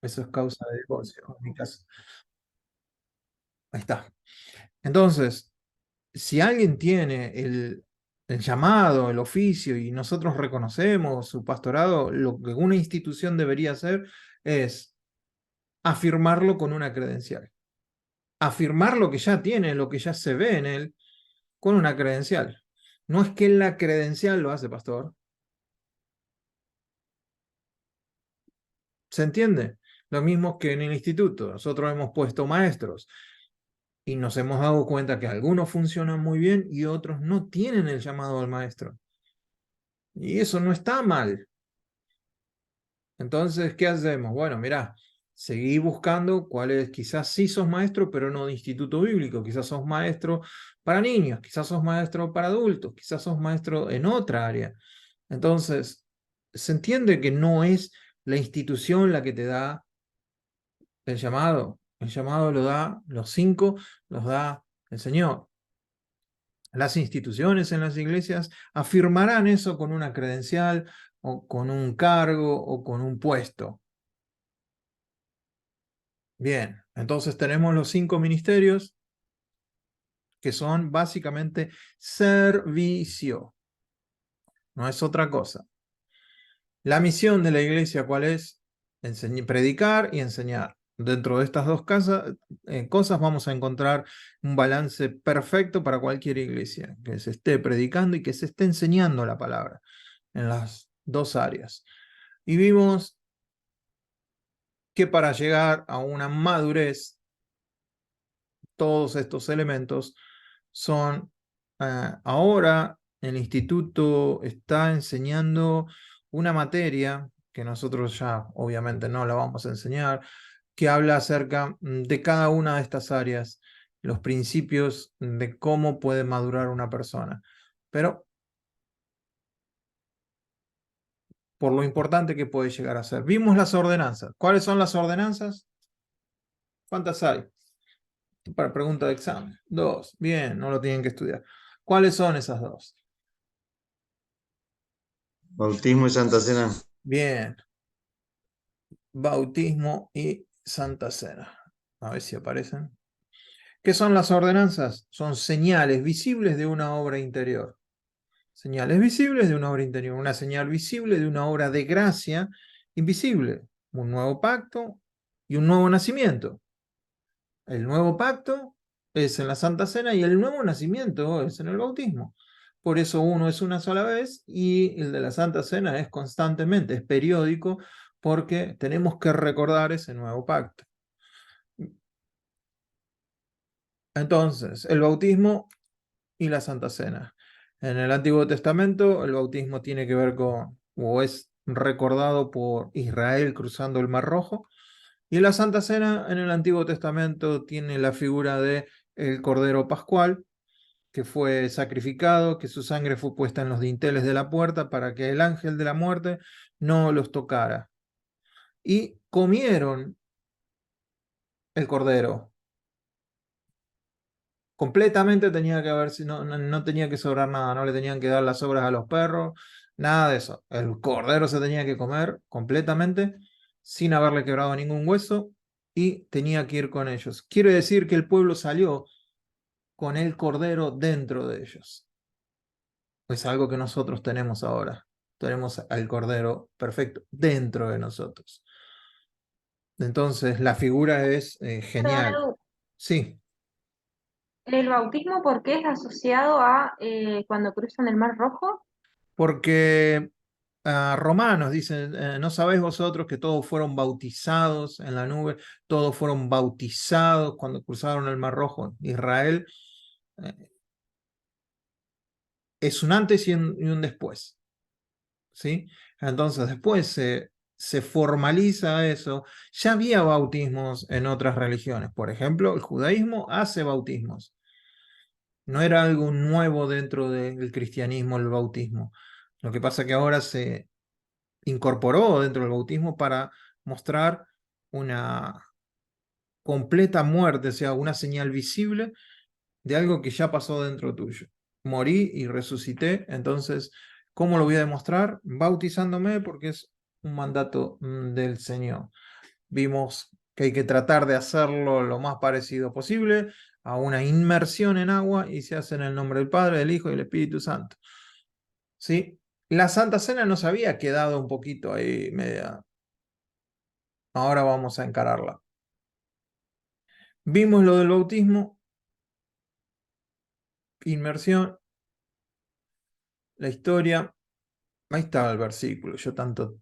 Eso es causa de divorcio, en mi caso. Ahí está. Entonces, si alguien tiene el llamado, el oficio, y nosotros reconocemos su pastorado, lo que una institución debería hacer es afirmarlo con una credencial. Afirmar lo que ya tiene, lo que ya se ve en él, con una credencial. No es que la credencial lo hace pastor. ¿Se entiende? Lo mismo que en el instituto. Nosotros hemos puesto maestros y nos hemos dado cuenta que algunos funcionan muy bien y otros no tienen el llamado al maestro. Y eso no está mal. Entonces, ¿qué hacemos? Bueno, mirá, seguí buscando cuáles, quizás sí sos maestro, pero no de instituto bíblico, quizás sos maestro para niños, quizás sos maestro para adultos, quizás sos maestro en otra área. Entonces, se entiende que no es la institución la que te da el llamado lo da, los 5 los da el Señor. Las instituciones en las iglesias afirmarán eso con una credencial o con un cargo o con un puesto. Bien, entonces tenemos los 5 ministerios que son básicamente servicio, no es otra cosa. La misión de la iglesia, ¿cuál es? Predicar y enseñar. Dentro de estas dos cosas vamos a encontrar un balance perfecto para cualquier iglesia, que se esté predicando y que se esté enseñando la palabra en las dos áreas. Y vimos que para llegar a una madurez, todos estos elementos son, ahora el instituto está enseñando una materia que nosotros ya obviamente no la vamos a enseñar, que habla acerca de cada una de estas áreas, los principios de cómo puede madurar una persona. Pero por lo importante que puede llegar a ser. Vimos las ordenanzas. ¿Cuáles son las ordenanzas? ¿Cuántas hay? Para pregunta de examen. 2. Bien, no lo tienen que estudiar. ¿Cuáles son esas 2? Bautismo y Santa Cena. Bien, bautismo y Santa Cena. A ver si aparecen. ¿Qué son las ordenanzas? Son señales visibles de una obra interior. Señales visibles de una obra interior. Una señal visible de una obra de gracia invisible. Un nuevo pacto y un nuevo nacimiento. El nuevo pacto es en la Santa Cena y el nuevo nacimiento es en el bautismo. Por eso uno es una sola vez y el de la Santa Cena es constantemente, es periódico, porque tenemos que recordar ese nuevo pacto. Entonces, el bautismo y la Santa Cena. En el Antiguo Testamento, el bautismo tiene que ver con, o es recordado por Israel cruzando el Mar Rojo, y la Santa Cena en el Antiguo Testamento tiene la figura de el Cordero Pascual, que fue sacrificado, que su sangre fue puesta en los dinteles de la puerta para que el ángel de la muerte no los tocara. Y comieron el cordero. Completamente tenía que haber, no tenía que sobrar nada, no le tenían que dar las sobras a los perros, nada de eso. El cordero se tenía que comer completamente sin haberle quebrado ningún hueso y tenía que ir con ellos. Quiere decir que el pueblo salió con el cordero dentro de ellos. Es algo que nosotros tenemos ahora. Tenemos al cordero perfecto dentro de nosotros. Entonces la figura es Perdón, genial. Edu, Sí, ¿el bautismo por qué es asociado a cuando cruzan el Mar Rojo? porque Romanos dicen, ¿no sabéis vosotros que todos fueron bautizados en la nube? Todos fueron bautizados cuando cruzaron el Mar Rojo. Israel eh, es un antes y un después. ¿Sí? Entonces después se formaliza eso. Ya había bautismos en otras religiones. Por ejemplo, el judaísmo hace bautismos. No era algo nuevo dentro del cristianismo el bautismo. Lo que pasa es que ahora se incorporó dentro del bautismo para mostrar una completa muerte, o sea, una señal visible de algo que ya pasó dentro tuyo. Morí y resucité, entonces, ¿cómo lo voy a demostrar? Bautizándome porque es un mandato del Señor. Vimos que hay que tratar de hacerlo lo más parecido posible a una inmersión en agua y se hace en el nombre del Padre, del Hijo y del Espíritu Santo. ¿Sí? La Santa Cena nos había quedado un poquito ahí media. Ahora vamos a encararla. Vimos lo del bautismo, inmersión, la historia. Ahí estaba el versículo, yo tanto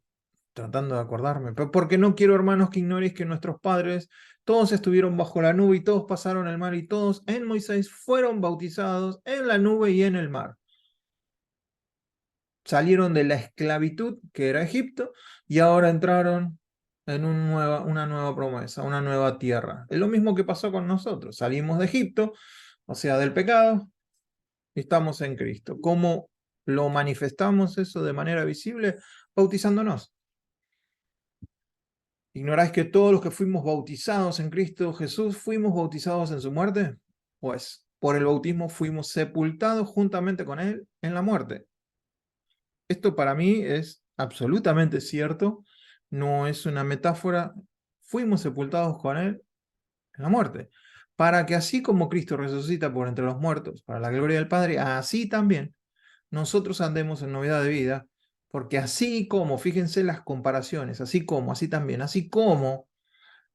tratando de acordarme, pero porque no quiero, hermanos, que ignoréis que nuestros padres todos estuvieron bajo la nube y todos pasaron el mar y todos en Moisés fueron bautizados en la nube y en el mar. Salieron de la esclavitud que era Egipto y ahora entraron en una nueva promesa, una nueva tierra. Es lo mismo que pasó con nosotros. Salimos de Egipto, o sea, del pecado, y estamos en Cristo. ¿Cómo lo manifestamos eso de manera visible? Bautizándonos. ¿Ignoráis que todos los que fuimos bautizados en Cristo Jesús fuimos bautizados en su muerte? Pues por el bautismo fuimos sepultados juntamente con Él en la muerte. Esto para mí es absolutamente cierto, no es una metáfora. Fuimos sepultados con Él en la muerte, para que así como Cristo resucita por entre los muertos, para la gloria del Padre, así también nosotros andemos en novedad de vida, porque así como, fíjense las comparaciones, así como, así también, así como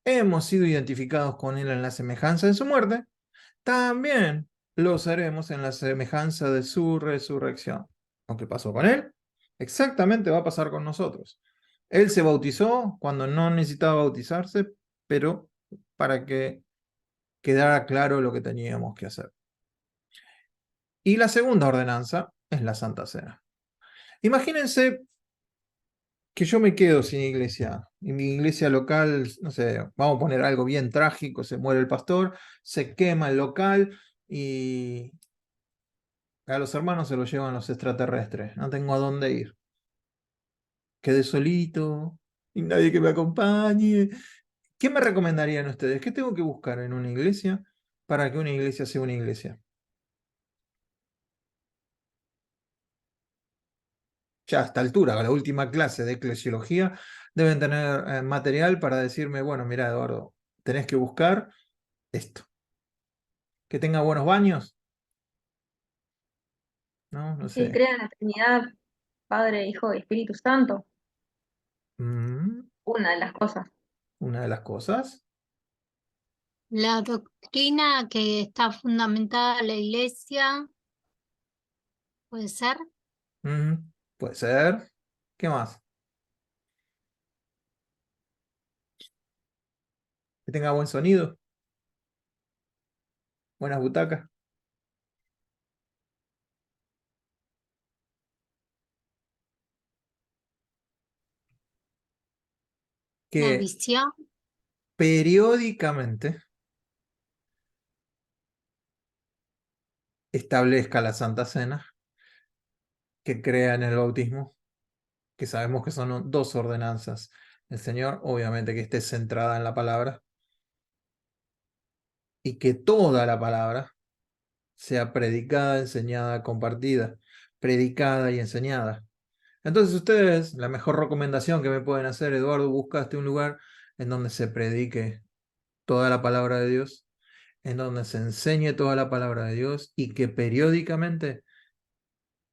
hemos sido identificados con Él en la semejanza de su muerte, también lo seremos en la semejanza de su resurrección. Aunque pasó con Él, exactamente va a pasar con nosotros. Él se bautizó cuando no necesitaba bautizarse, pero para que quedara claro lo que teníamos que hacer. Y la segunda ordenanza es la Santa Cena. Imagínense que yo me quedo sin iglesia. Y mi iglesia local, no sé, vamos a poner algo bien trágico, se muere el pastor, se quema el local y a los hermanos se los llevan los extraterrestres. No tengo a dónde ir. Quedé solito y nadie que me acompañe. ¿Qué me recomendarían ustedes? ¿Qué tengo que buscar en una iglesia para que una iglesia sea una iglesia? Ya a esta altura, a la última clase de eclesiología, deben tener material para decirme, bueno, mira, Eduardo, tenés que buscar esto. Que tenga buenos baños, ¿no? No Que sé. crean la Trinidad, Padre, Hijo y Espíritu Santo, Mm, una de las cosas. una de las cosas. La doctrina que está fundamentada en la iglesia, puede ser. Mm, puede ser. ¿Qué más? Que tenga buen sonido, buenas butacas. La Que visión, periódicamente establezca la Santa Cena, que crea en el bautismo, que sabemos que son dos ordenanzas. El Señor, obviamente, que esté centrada en la palabra y que toda la palabra sea predicada, enseñada, compartida, predicada y enseñada. Entonces ustedes, la mejor recomendación que me pueden hacer, Eduardo, buscaste un lugar en donde se predique toda la palabra de Dios, en donde se enseñe toda la palabra de Dios y que periódicamente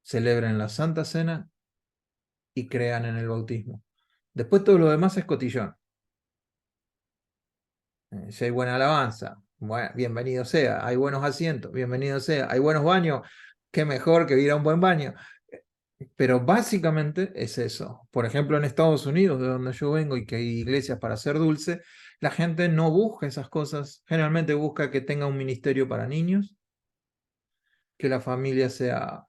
celebren la Santa Cena y crean en el bautismo. Después todo lo demás es cotillón. Si hay buena alabanza, bueno, bienvenido sea. Hay buenos asientos, bienvenido sea. Hay buenos baños, qué mejor que ir a un buen baño. Pero básicamente es eso. Por ejemplo, en Estados Unidos, de donde yo vengo y que hay iglesias para hacer dulce, la gente no busca esas cosas. Generalmente busca que tenga un ministerio para niños, que la familia sea,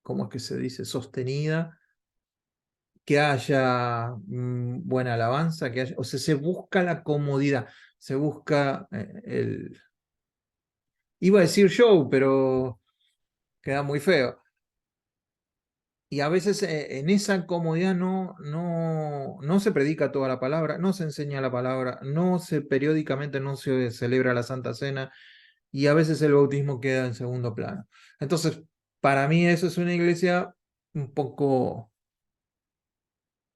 ¿cómo es que se dice?, sostenida, que haya buena alabanza, que haya, o sea, se busca la comodidad, se busca iba a decir show, pero queda muy feo. Y a veces en esa comodidad no se predica toda la palabra, no se enseña la palabra, periódicamente no se celebra la Santa Cena y a veces el bautismo queda en segundo plano. Entonces, para mí eso es una iglesia un poco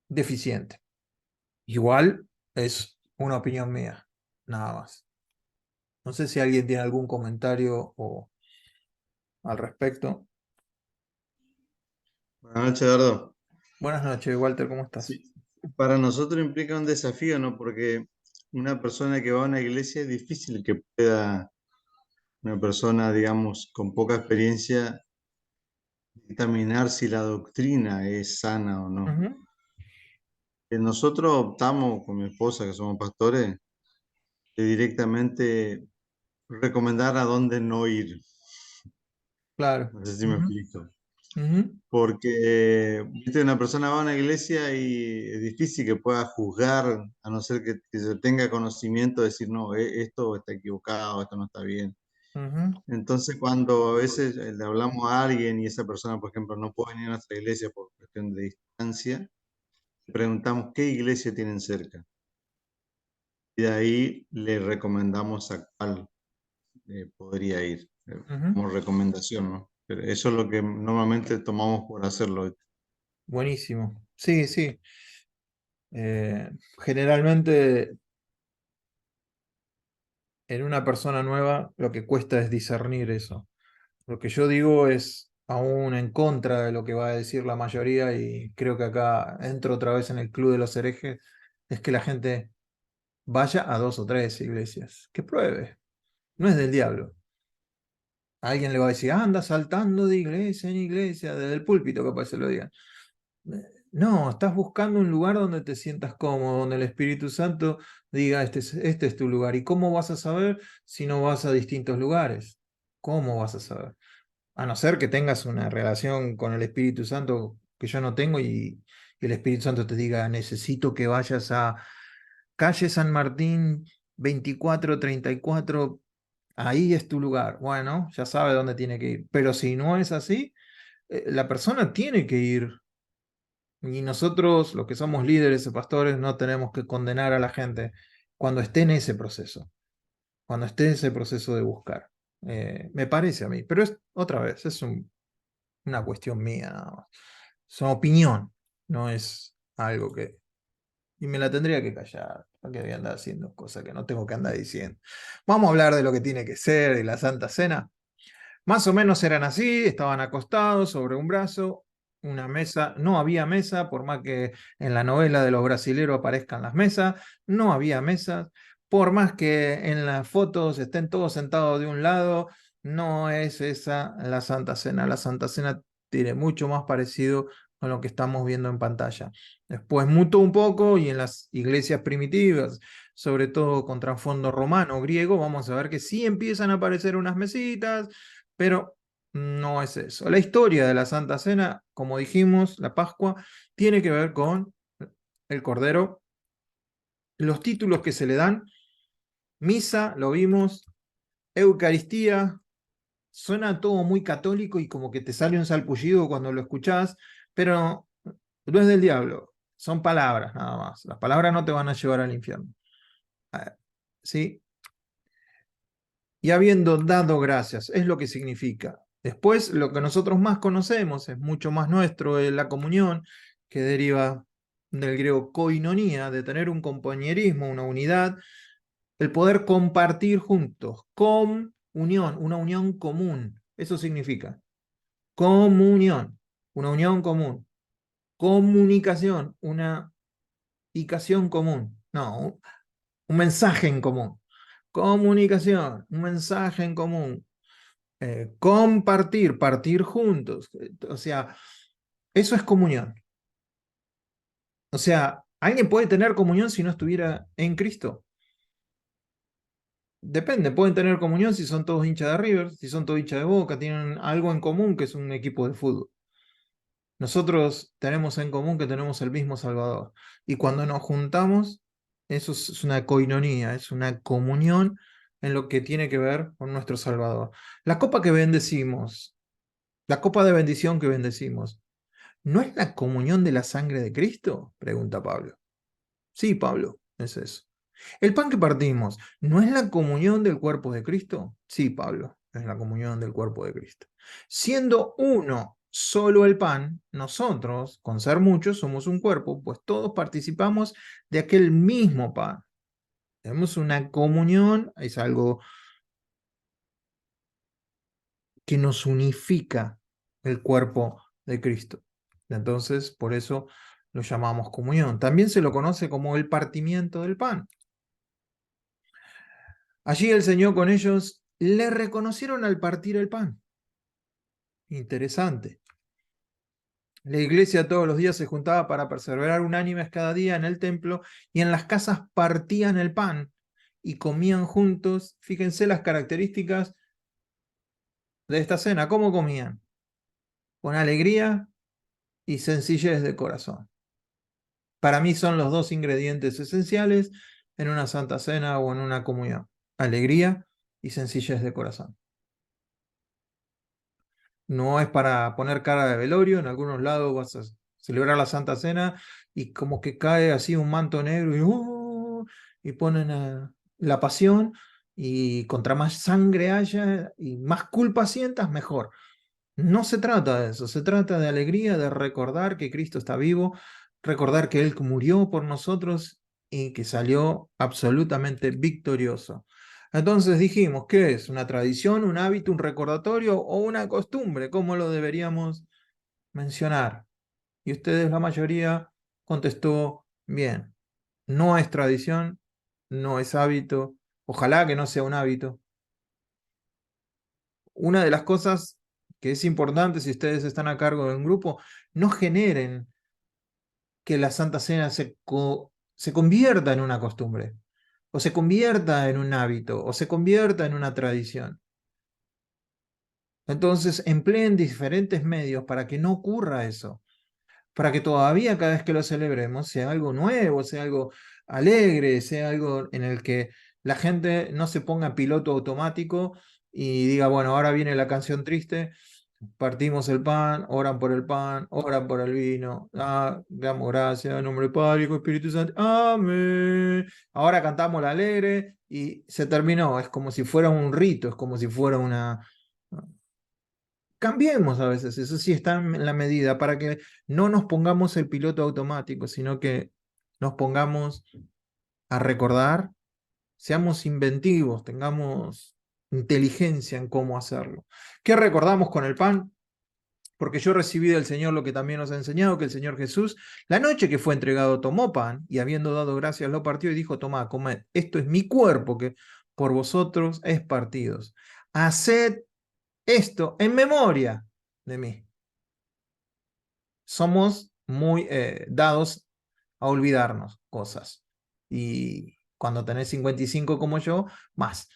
deficiente. Igual es una opinión mía, nada más. No sé si alguien tiene algún comentario al respecto. Buenas noches, Eduardo. Buenas noches, Walter, ¿cómo estás? Sí, para nosotros implica un desafío, ¿no? Porque una persona que va a una iglesia es difícil que pueda, una persona, digamos, con poca experiencia, determinar si la doctrina es sana o no. Ujú. Nosotros optamos con mi esposa, que somos pastores, de directamente recomendar a dónde no ir. Claro. No sé si me Ujú, explico. ujú, Porque, viste, una persona va a una iglesia y es difícil que pueda juzgar, a no ser que se tenga conocimiento, de decir, no, esto está equivocado, esto no está bien. ujú, Entonces, cuando a veces le hablamos a alguien y esa persona, por ejemplo, no puede venir a nuestra iglesia por cuestión de distancia, le preguntamos qué iglesia tienen cerca. Y de ahí le recomendamos a cuál podría ir, ujú. como recomendación, ¿no? Pero eso es lo que normalmente tomamos por hacerlo. Buenísimo. Sí, sí. Generalmente en una persona nueva lo que cuesta es discernir eso. Lo que yo digo es aún en contra de lo que va a decir la mayoría y creo que acá entro otra vez en el club de los herejes, es que la gente vaya a 2 o 3 iglesias, que pruebe, no es del diablo. Alguien le va a decir, anda saltando de iglesia en iglesia, desde el púlpito capaz se lo digan. No, estás buscando un lugar donde te sientas cómodo, donde el Espíritu Santo diga, este es tu lugar. ¿Y cómo vas a saber si no vas a distintos lugares? ¿Cómo vas a saber? A no ser que tengas una relación con el Espíritu Santo que yo no tengo y el Espíritu Santo te diga, necesito que vayas a calle San Martín 2434, ahí es tu lugar. Bueno, ya sabe dónde tiene que ir. Pero si no es así, la persona tiene que ir. Y nosotros, los que somos líderes y pastores, no tenemos que condenar a la gente cuando esté en ese proceso, cuando esté en ese proceso de buscar. Me parece a mí, pero es otra vez, es una cuestión mía, nada más. Es una opinión, no es algo que... Y me la tendría que callar, para que voy a andar haciendo cosas que no tengo que andar diciendo. Vamos a hablar de lo que tiene que ser, de la Santa Cena. Más o menos eran así, estaban acostados sobre un brazo, una mesa, no había mesa, por más que en la novela de los brasileros aparezcan las mesas, no había mesas, por más que en las fotos estén todos sentados de un lado, no es esa la Santa Cena tiene mucho más parecido con lo que estamos viendo en pantalla. Después mutó un poco y en las iglesias primitivas, sobre todo con trasfondo romano, griego, vamos a ver que sí empiezan a aparecer unas mesitas, pero no es eso. La historia de la Santa Cena, como dijimos, la Pascua, tiene que ver con el Cordero, los títulos que se le dan, misa, lo vimos, Eucaristía, suena todo muy católico y como que te sale un salpullido cuando lo escuchás, pero no es del diablo, son palabras nada más. Las palabras no te van a llevar al infierno. ¿Sí? Y habiendo dado gracias, es lo que significa. Después, lo que nosotros más conocemos, es mucho más nuestro, es la comunión, que deriva del griego koinonía, de tener un compañerismo, una unidad, el poder compartir juntos, comunión, una unión común. Eso significa comunión, una unión común, comunicación, una icación común, no, un mensaje en común, comunicación, un mensaje en común, compartir, partir juntos. O sea, eso es comunión. O sea, ¿alguien puede tener comunión si no estuviera en Cristo? Depende, pueden tener comunión si son todos hinchas de River, si son todos hinchas de Boca, tienen algo en común que es un equipo de fútbol. Nosotros tenemos en común que tenemos el mismo Salvador. Y cuando nos juntamos, eso es una coinonía, es una comunión en lo que tiene que ver con nuestro Salvador. La copa que bendecimos, la copa de bendición que bendecimos, ¿no es la comunión de la sangre de Cristo? Pregunta Pablo. Sí, Pablo, es eso. El pan que partimos, ¿no es la comunión del cuerpo de Cristo? Sí, Pablo, es la comunión del cuerpo de Cristo. Siendo uno solo el pan, nosotros, con ser muchos, somos un cuerpo, pues todos participamos de aquel mismo pan. Tenemos una comunión, es algo que nos unifica el cuerpo de Cristo. Entonces, por eso lo llamamos comunión. También se lo conoce como el partimiento del pan. Allí el Señor con ellos le reconocieron al partir el pan. Interesante. La iglesia todos los días se juntaba para perseverar unánimes cada día en el templo y en las casas partían el pan y comían juntos. Fíjense las características de esta cena. ¿Cómo comían? Con alegría y sencillez de corazón. Para mí son los dos ingredientes esenciales en una santa cena o en una comunión. Alegría y sencillez de corazón. No es para poner cara de velorio. En algunos lados vas a celebrar la Santa Cena y como que cae así un manto negro y ponen la pasión, y contra más sangre haya y más culpa sientas, mejor. No se trata de eso, se trata de alegría, de recordar que Cristo está vivo, recordar que Él murió por nosotros y que salió absolutamente victorioso. Entonces dijimos, ¿qué es? ¿Una tradición, un hábito, un recordatorio o una costumbre? ¿Cómo lo deberíamos mencionar? Y ustedes, la mayoría, contestó bien. No es tradición, no es hábito, ojalá que no sea un hábito. Una de las cosas que es importante si ustedes están a cargo de un grupo, no generen que la Santa Cena se convierta en una costumbre, o se convierta en un hábito, o se convierta en una tradición. Entonces, empleen diferentes medios para que no ocurra eso, para que todavía cada vez que lo celebremos sea algo nuevo, sea algo alegre, sea algo en el que la gente no se ponga piloto automático y diga, bueno, ahora viene la canción triste, partimos el pan, oran por el vino, damos gracias, en nombre del Padre, Hijo y Espíritu Santo, amén. Ahora cantamos la alegre y se terminó, es como si fuera un rito, es como si fuera una... Cambiemos a veces, eso sí está en la medida, para que no nos pongamos el piloto automático, sino que nos pongamos a recordar, seamos inventivos, tengamos inteligencia en cómo hacerlo. ¿Qué recordamos con el pan? Porque yo recibí del Señor lo que también nos ha enseñado, que el Señor Jesús, la noche que fue entregado, tomó pan y habiendo dado gracias lo partió y dijo, tomad, comed, esto es mi cuerpo que por vosotros es partido. Haced esto en memoria de mí. Somos muy dados a olvidarnos cosas. Y cuando tenés 55 como yo, más.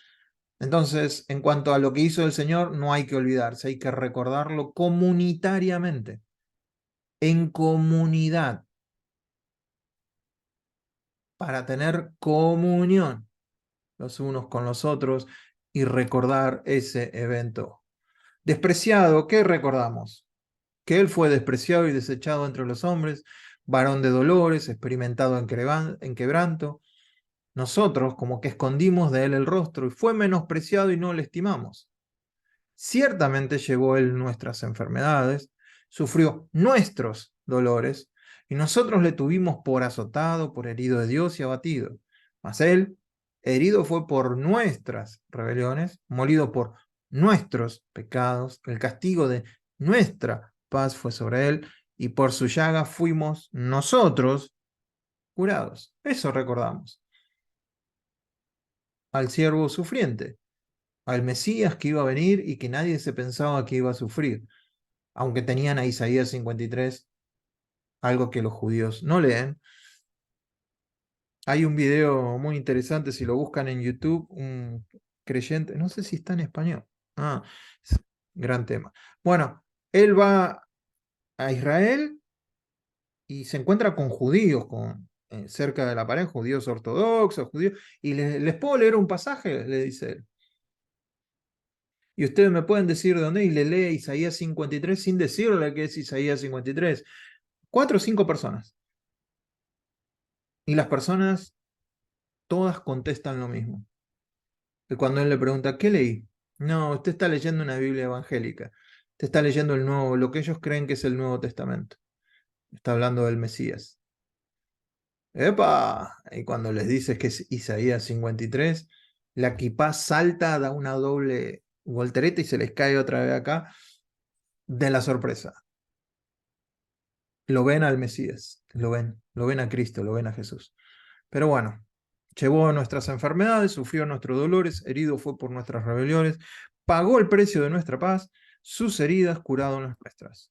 Entonces, en cuanto a lo que hizo el Señor, no hay que olvidarse, hay que recordarlo comunitariamente, en comunidad, para tener comunión los unos con los otros y recordar ese evento. Despreciado, ¿qué recordamos? Que Él fue despreciado y desechado entre los hombres, varón de dolores, experimentado en quebranto. Nosotros como que escondimos de Él el rostro y fue menospreciado y no le estimamos. Ciertamente llevó Él nuestras enfermedades, sufrió nuestros dolores, y nosotros le tuvimos por azotado, por herido de Dios y abatido. Mas Él, herido fue por nuestras rebeliones, molido por nuestros pecados, el castigo de nuestra paz fue sobre Él, y por su llaga fuimos nosotros curados. Eso recordamos. Al siervo sufriente, al Mesías que iba a venir y que nadie se pensaba que iba a sufrir, aunque tenían a Isaías 53, algo que los judíos no leen. Hay un video muy interesante, si lo buscan en YouTube, un creyente, no sé si está en español. Es un gran tema. Bueno, él va a Israel y se encuentra con judíos, cerca de la pared, judíos ortodoxos, judíos, y les puedo leer un pasaje, le dice él. Y ustedes me pueden decir de dónde, y le lee Isaías 53 sin decirle que es Isaías 53. 4 o 5 personas. Y las personas todas contestan lo mismo. Y cuando él le pregunta, ¿qué leí? No, usted está leyendo una Biblia evangélica. Se está leyendo el nuevo, lo que ellos creen que es el Nuevo Testamento. Está hablando del Mesías. ¡Epa! Y cuando les dices que es Isaías 53, la kipá salta, da una doble voltereta y se les cae otra vez acá de la sorpresa. Lo ven al Mesías, lo ven a Cristo, lo ven a Jesús. Pero bueno, llevó nuestras enfermedades, sufrió nuestros dolores, herido fue por nuestras rebeliones, pagó el precio de nuestra paz, sus heridas curaron las nuestras.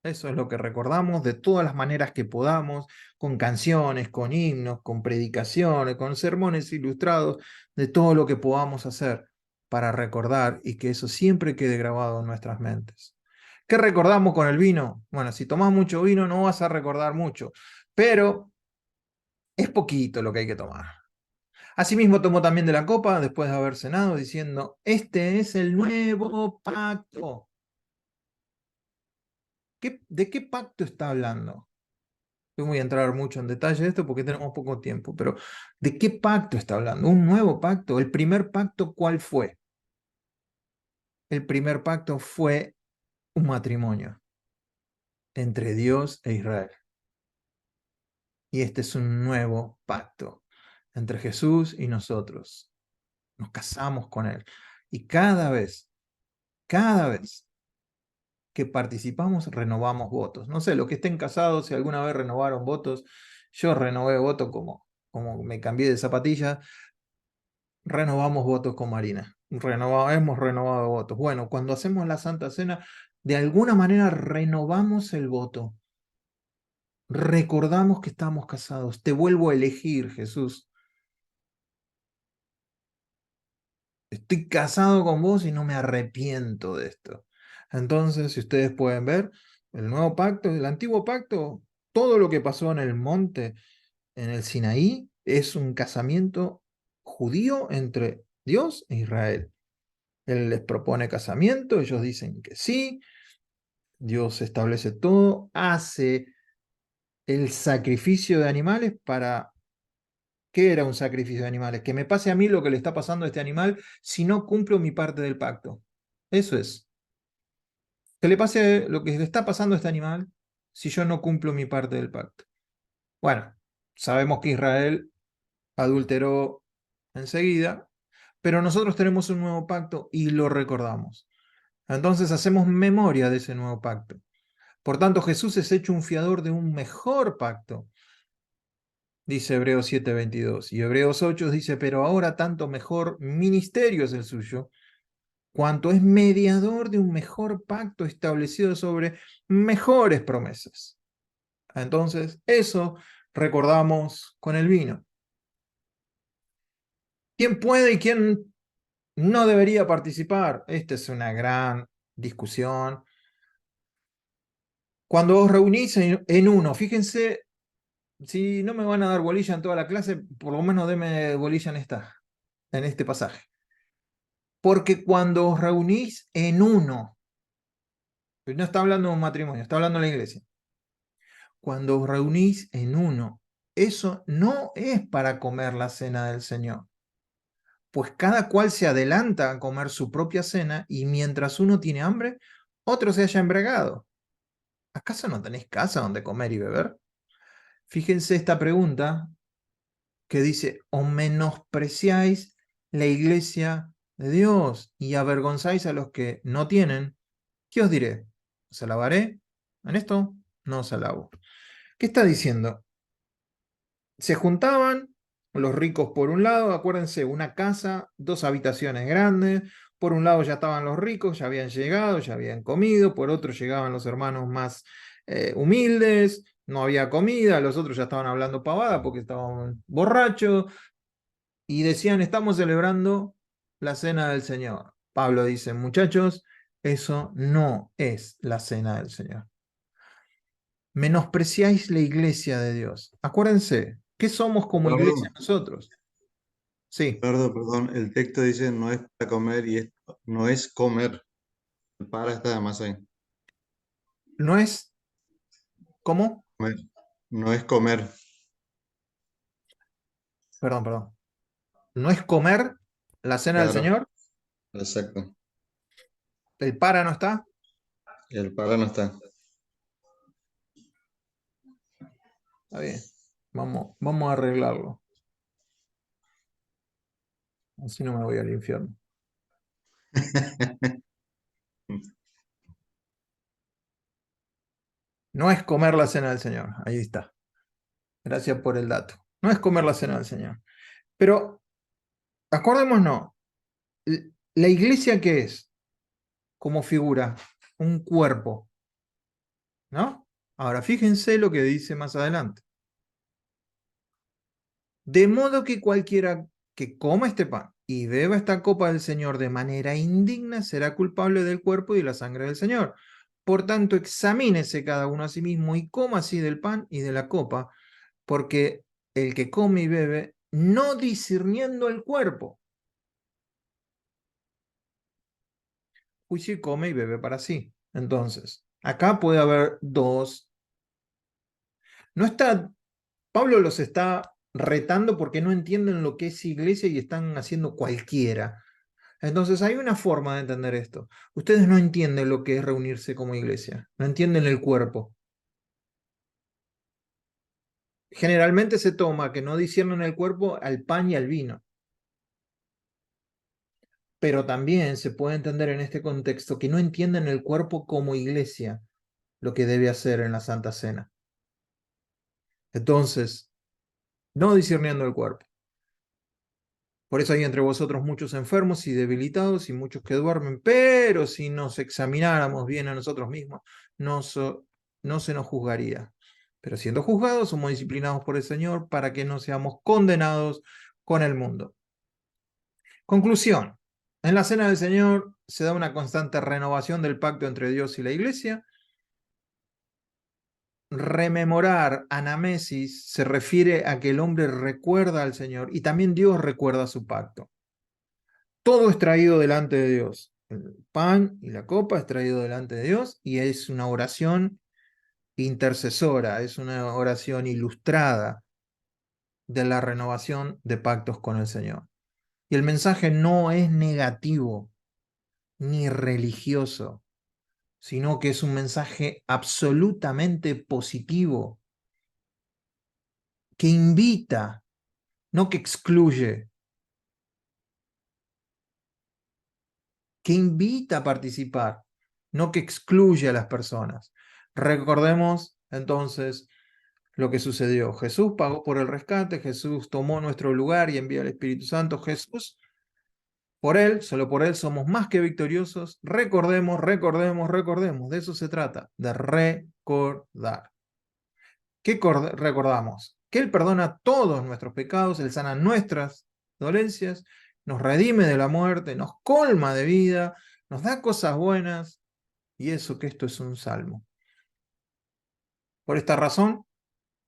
Eso es lo que recordamos de todas las maneras que podamos, con canciones, con himnos, con predicaciones, con sermones ilustrados, de todo lo que podamos hacer para recordar y que eso siempre quede grabado en nuestras mentes. ¿Qué recordamos con el vino? Bueno, si tomás mucho vino no vas a recordar mucho, pero es poquito lo que hay que tomar. Asimismo tomó también de la copa después de haber cenado, diciendo, este es el nuevo pacto. ¿De qué pacto está hablando? No voy a entrar mucho en detalle de esto porque tenemos poco tiempo, pero ¿de qué pacto está hablando? ¿Un nuevo pacto? ¿El primer pacto cuál fue? El primer pacto fue un matrimonio entre Dios e Israel. Y este es un nuevo pacto entre Jesús y nosotros. Nos casamos con Él. Y cada vez que participamos, renovamos votos. No sé, los que estén casados, si alguna vez renovaron votos, yo renové voto como me cambié de zapatilla, renovamos votos con Marina. Hemos renovado votos. Bueno, cuando hacemos la Santa Cena, de alguna manera renovamos el voto. Recordamos que estamos casados. Te vuelvo a elegir, Jesús. Estoy casado con vos y no me arrepiento de esto. Entonces, si ustedes pueden ver, el nuevo pacto, el antiguo pacto, todo lo que pasó en el monte, en el Sinaí, es un casamiento judío entre Dios e Israel. Él les propone casamiento, ellos dicen que sí, Dios establece todo, hace el sacrificio de animales para... ¿Qué era un sacrificio de animales? Que me pase a mí lo que le está pasando a este animal si no cumplo mi parte del pacto. Eso es. Que le pase lo que le está pasando a este animal si yo no cumplo mi parte del pacto. Bueno, sabemos que Israel adulteró enseguida, pero nosotros tenemos un nuevo pacto y lo recordamos. Entonces hacemos memoria de ese nuevo pacto. Por tanto, Jesús es hecho un fiador de un mejor pacto, dice Hebreos 7:22. Y Hebreos 8 dice, pero ahora tanto mejor ministerio es el suyo, cuanto es mediador de un mejor pacto establecido sobre mejores promesas. Entonces, eso recordamos con el vino. ¿Quién puede y quién no debería participar? Esta es una gran discusión. Cuando os reunís en uno, fíjense, si no me van a dar bolilla en toda la clase, por lo menos deme bolilla en este pasaje. Porque cuando os reunís en uno, no está hablando de un matrimonio, está hablando de la iglesia. Cuando os reunís en uno, eso no es para comer la cena del Señor. Pues cada cual se adelanta a comer su propia cena y mientras uno tiene hambre, otro se haya embriagado. ¿Acaso no tenéis casa donde comer y beber? Fíjense esta pregunta que dice, ¿o menospreciáis la iglesia de Dios y avergonzáis a los que no tienen? ¿Qué os diré? ¿Os alabaré? En esto no os alabo. ¿Qué está diciendo? Se juntaban los ricos por un lado, acuérdense, una casa, 2 habitaciones grandes, por un lado ya estaban los ricos, ya habían llegado, ya habían comido, por otro llegaban los hermanos más humildes, no había comida, los otros ya estaban hablando pavada porque estaban borrachos y decían, estamos celebrando la cena del Señor. Pablo dice, muchachos, eso no es la cena del Señor. Menospreciáis la iglesia de Dios. Acuérdense, ¿qué somos como iglesia nosotros? Sí, Perdón, el texto dice no es para comer y esto no es comer. El para está de más ahí. no es, ¿cómo? Comer. No es comer. Perdón. No es comer la cena del Claro, Señor, exacto. el para no está. Y el para no está. Está bien. Vamos a arreglarlo. Así no me voy al infierno. No es comer la cena del Señor. Ahí está. Gracias por el dato. No es comer la cena del Señor. Pero acordémonos, ¿la iglesia qué es? Como figura, un cuerpo, ¿no? Ahora fíjense lo que dice más adelante. De modo que cualquiera que coma este pan y beba esta copa del Señor de manera indigna será culpable del cuerpo y de la sangre del Señor. Por tanto, examínese cada uno a sí mismo y coma así del pan y de la copa, porque el que come y bebe, no discerniendo el cuerpo, juicio y come y bebe para sí. Entonces, acá puede haber dos. No está, Pablo los está retando porque no entienden lo que es iglesia y están haciendo cualquiera. Entonces hay una forma de entender esto. Ustedes no entienden lo que es reunirse como iglesia, no entienden el cuerpo. Generalmente se toma que no disciernen el cuerpo al pan y al vino. Pero también se puede entender en este contexto que no entienden el cuerpo como iglesia, lo que debe hacer en la Santa Cena. Entonces, no discerniendo el cuerpo. Por eso hay entre vosotros muchos enfermos y debilitados y muchos que duermen, pero si nos examináramos bien a nosotros mismos, no se nos juzgaría. Pero siendo juzgados, somos disciplinados por el Señor para que no seamos condenados con el mundo. Conclusión. En la Cena del Señor se da una constante renovación del pacto entre Dios y la Iglesia. Rememorar, anamesis, se refiere a que el hombre recuerda al Señor y también Dios recuerda su pacto. Todo es traído delante de Dios. El pan y la copa es traído delante de Dios y es una oración intercesora, es una oración ilustrada de la renovación de pactos con el Señor. Y el mensaje no es negativo ni religioso, sino que es un mensaje absolutamente positivo, que invita, no que excluye, que invita a participar, no que excluye a las personas. Recordemos entonces lo que sucedió. Jesús pagó por el rescate, Jesús tomó nuestro lugar y envió al Espíritu Santo. Jesús, por Él, solo por Él somos más que victoriosos. Recordemos, recordemos, recordemos. De eso se trata, de recordar. ¿Qué recordamos? Que Él perdona todos nuestros pecados, Él sana nuestras dolencias, nos redime de la muerte, nos colma de vida, nos da cosas buenas, y eso que esto es un salmo. Por esta razón,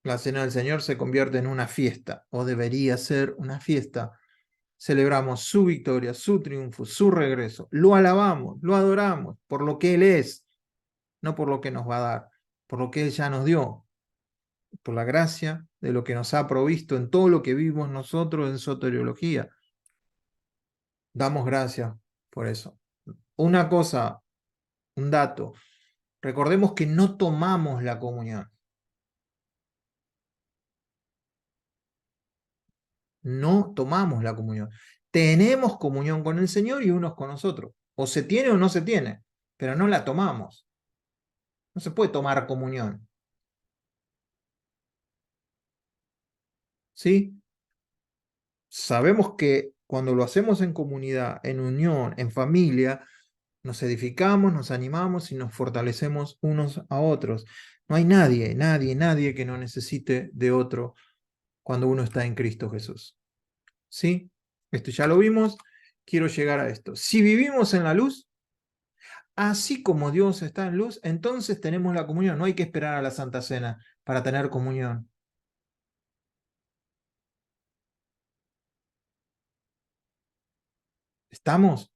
la Cena del Señor se convierte en una fiesta, o debería ser una fiesta. Celebramos su victoria, su triunfo, su regreso. Lo alabamos, lo adoramos por lo que Él es, no por lo que nos va a dar, por lo que Él ya nos dio, por la gracia de lo que nos ha provisto en todo lo que vivimos nosotros en soteriología. Damos gracias por eso. Una cosa, un dato, recordemos que no tomamos la comunión. No tomamos la comunión. Tenemos comunión con el Señor y unos con nosotros. O se tiene o no se tiene, pero no la tomamos. No se puede tomar comunión. ¿Sí? Sabemos que cuando lo hacemos en comunidad, en unión, en familia, nos edificamos, nos animamos y nos fortalecemos unos a otros. No hay nadie, nadie, nadie que no necesite de otro cuando uno está en Cristo Jesús. ¿Sí? Esto ya lo vimos. Quiero llegar a esto. Si vivimos en la luz, así como Dios está en luz, entonces tenemos la comunión. No hay que esperar a la Santa Cena para tener comunión. ¿Estamos?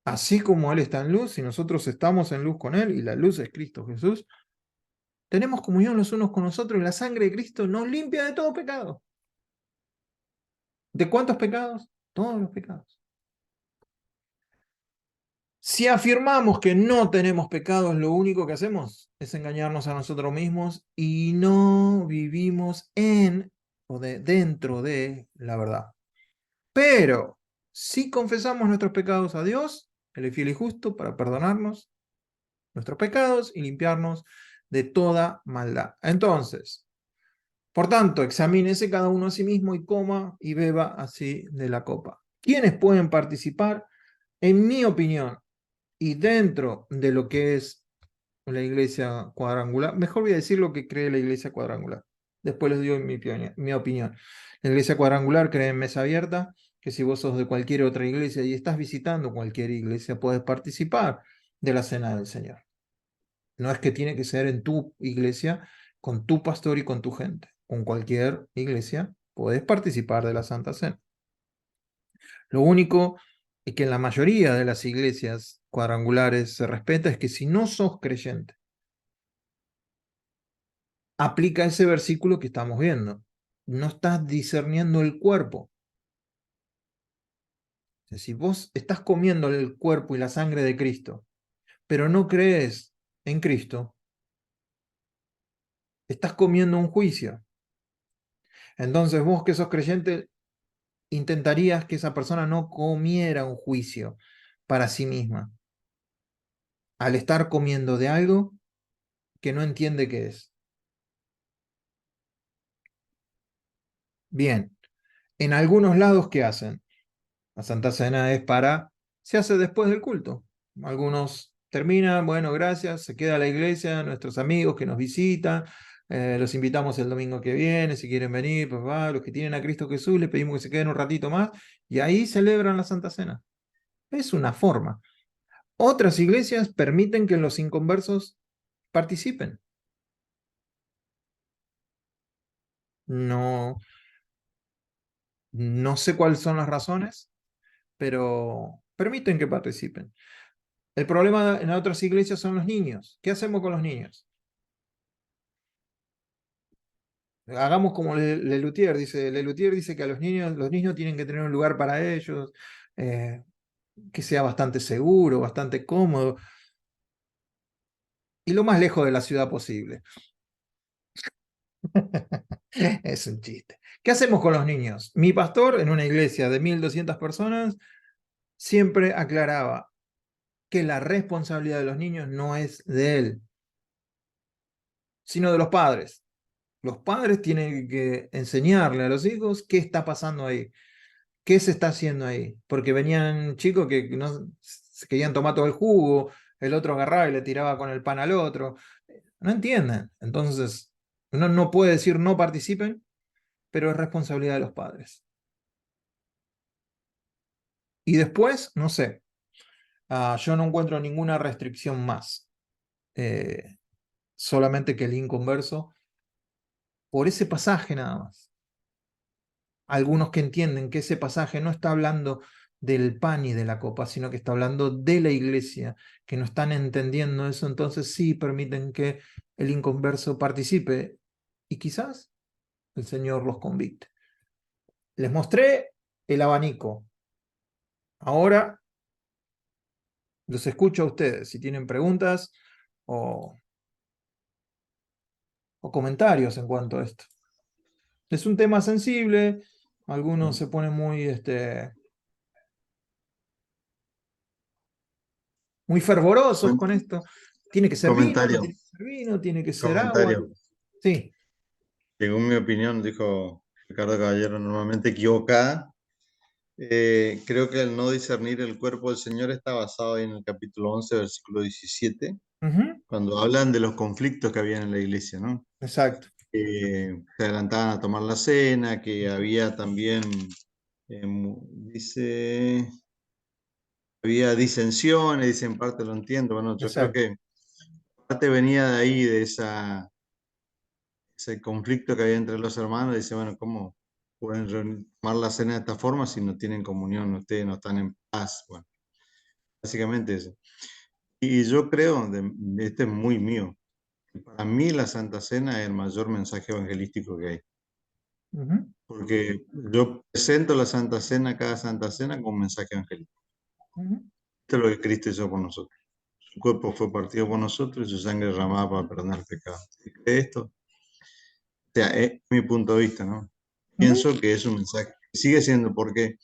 Así como Él está en luz, y nosotros estamos en luz con Él, y la luz es Cristo Jesús, tenemos comunión los unos con nosotros, y la sangre de Cristo nos limpia de todo pecado. ¿De cuántos pecados? Todos los pecados. Si afirmamos que no tenemos pecados, lo único que hacemos es engañarnos a nosotros mismos y no vivimos en o dentro de la verdad. Pero si confesamos nuestros pecados a Dios, Él es fiel y justo para perdonarnos nuestros pecados y limpiarnos de toda maldad. Entonces, por tanto, examínese cada uno a sí mismo y coma y beba así de la copa. ¿Quiénes pueden participar? En mi opinión, y dentro de lo que es la iglesia cuadrangular, mejor voy a decir lo que cree la iglesia cuadrangular. Después les digo mi opinión. La iglesia cuadrangular cree en mesa abierta, que si vos sos de cualquier otra iglesia y estás visitando cualquier iglesia, puedes participar de la cena del Señor. No es que tiene que ser en tu iglesia, con tu pastor y con tu gente. Con cualquier iglesia puedes participar de la Santa Cena. Lo único que en la mayoría de las iglesias cuadrangulares se respeta es que si no sos creyente, aplica ese versículo que estamos viendo. No estás discerniendo el cuerpo. Si vos estás comiendo el cuerpo y la sangre de Cristo, pero no crees en Cristo, estás comiendo un juicio. Entonces vos que sos creyente, intentarías que esa persona no comiera un juicio para sí misma, al estar comiendo de algo que no entiende qué es. Bien, en algunos lados, ¿qué hacen? La Santa Cena se hace después del culto. Algunos terminan, bueno, gracias, se queda la iglesia, nuestros amigos que nos visitan, los invitamos el domingo que viene, si quieren venir, pues va, los que tienen a Cristo Jesús, les pedimos que se queden un ratito más, y ahí celebran la Santa Cena. Es una forma. Otras iglesias permiten que los inconversos participen. No, no sé cuáles son las razones, pero permiten que participen. El problema en otras iglesias son los niños. ¿Qué hacemos con los niños? Hagamos como Lelutier dice. Lelutier dice que a los niños tienen que tener un lugar para ellos, que sea bastante seguro, bastante cómodo, y lo más lejos de la ciudad posible. Es un chiste. ¿Qué hacemos con los niños? Mi pastor, en una iglesia de 1200 personas, siempre aclaraba que la responsabilidad de los niños no es de él, sino de los padres. Los padres tienen que enseñarle a los hijos qué está pasando ahí, qué se está haciendo ahí. Porque venían chicos que no se querían tomar todo el jugo, el otro agarraba y le tiraba con el pan al otro. No entienden. Entonces, uno no puede decir no participen, pero es responsabilidad de los padres. Y después, no sé, yo no encuentro ninguna restricción más. Solamente que el inconverso, por ese pasaje nada más. Algunos que entienden que ese pasaje no está hablando del pan y de la copa, sino que está hablando de la iglesia, que no están entendiendo eso, entonces sí permiten que el inconverso participe y quizás el Señor los convicte. Les mostré el abanico. Ahora los escucho a ustedes, si tienen preguntas o comentarios en cuanto a esto. Es un tema sensible, algunos se ponen muy fervorosos con esto. Tiene que ser vino, no Comentario, tiene que ser vino, tiene que ser agua. comentario. Sí. Según mi opinión, dijo Ricardo Caballero, normalmente equivocada. Creo que el no discernir el cuerpo del Señor está basado en el capítulo 11, versículo 17, Ujú. cuando hablan de los conflictos que había en la iglesia, ¿no? Exacto. Se adelantaban a tomar la cena, que había también, dice, había disensiones, dice, en parte lo entiendo. Bueno, yo creo Exacto. que parte venía de ahí, de ese conflicto que había entre los hermanos. Dice, bueno, ¿cómo pueden tomar la cena de esta forma si no tienen comunión, ustedes no están en paz? Bueno, básicamente eso. Y yo creo, este es muy mío, para mí la Santa Cena es el mayor mensaje evangelístico que hay. Ujú. Porque yo presento la Santa Cena, cada Santa Cena, con un mensaje evangelístico. Ujú. Esto es lo que Cristo hizo por nosotros. Su cuerpo fue partido por nosotros y su sangre derramada para perdonar el pecado. ¿Se cree esto? O sea, es mi punto de vista, ¿no? Pienso que es un mensaje. Sigue siendo, porque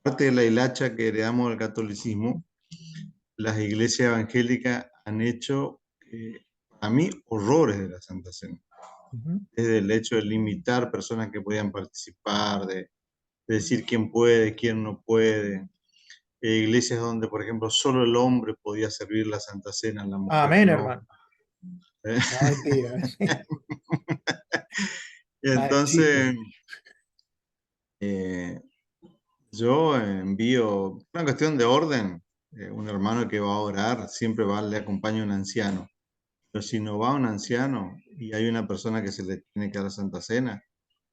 parte de la hilacha que heredamos del catolicismo, las iglesias evangélicas han hecho, a mí, horrores de la Santa Cena. Desde el hecho de limitar personas que podían participar, de decir quién puede, quién no puede. Iglesias donde, por ejemplo, solo el hombre podía servir la Santa Cena, la mujer Amén, no. hermano. No, mentira. Y entonces, yo envío, una cuestión de orden, un hermano que va a orar, siempre le acompaña un anciano. Pero si no va un anciano y hay una persona que se le tiene que dar la Santa Cena,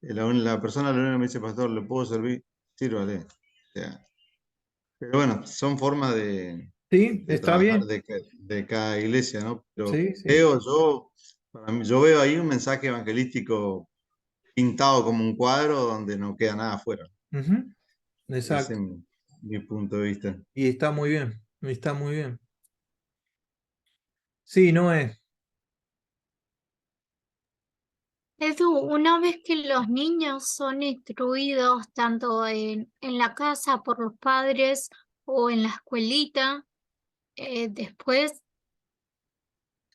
la persona me dice, pastor, ¿le puedo servir? Sírvale. O sea, pero bueno, son formas de Sí, está trabajar bien. de cada iglesia, ¿no? Pero Sí, sí. para mí, yo veo ahí un mensaje evangelístico pintado como un cuadro donde no queda nada afuera. Ujú, Ese exacto. es mi punto de vista. Y está muy bien. Está muy bien. Sí, no es. Edu, una vez que los niños son instruidos tanto en la casa por los padres o en la escuelita, después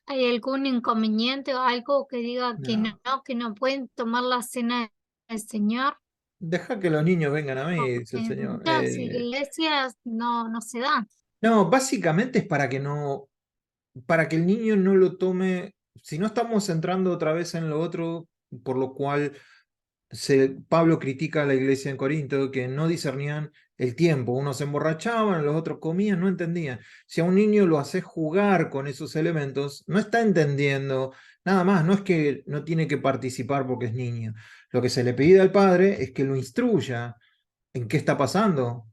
hay algún inconveniente o algo que diga No. que no pueden tomar la cena del Señor, Deja que los niños vengan a mí, dice porque el en Señor. muchas iglesias no se da. No, básicamente es para que no, para que el niño no lo tome, si no estamos entrando otra vez en lo otro, por lo cual Pablo critica a la iglesia en Corinto, que no discernían el tiempo, unos se emborrachaban, los otros comían, no entendían. Si a un niño lo haces jugar con esos elementos, no está entendiendo nada más, no es que no tiene que participar porque es niño. Lo que se le pide al padre es que lo instruya en qué está pasando,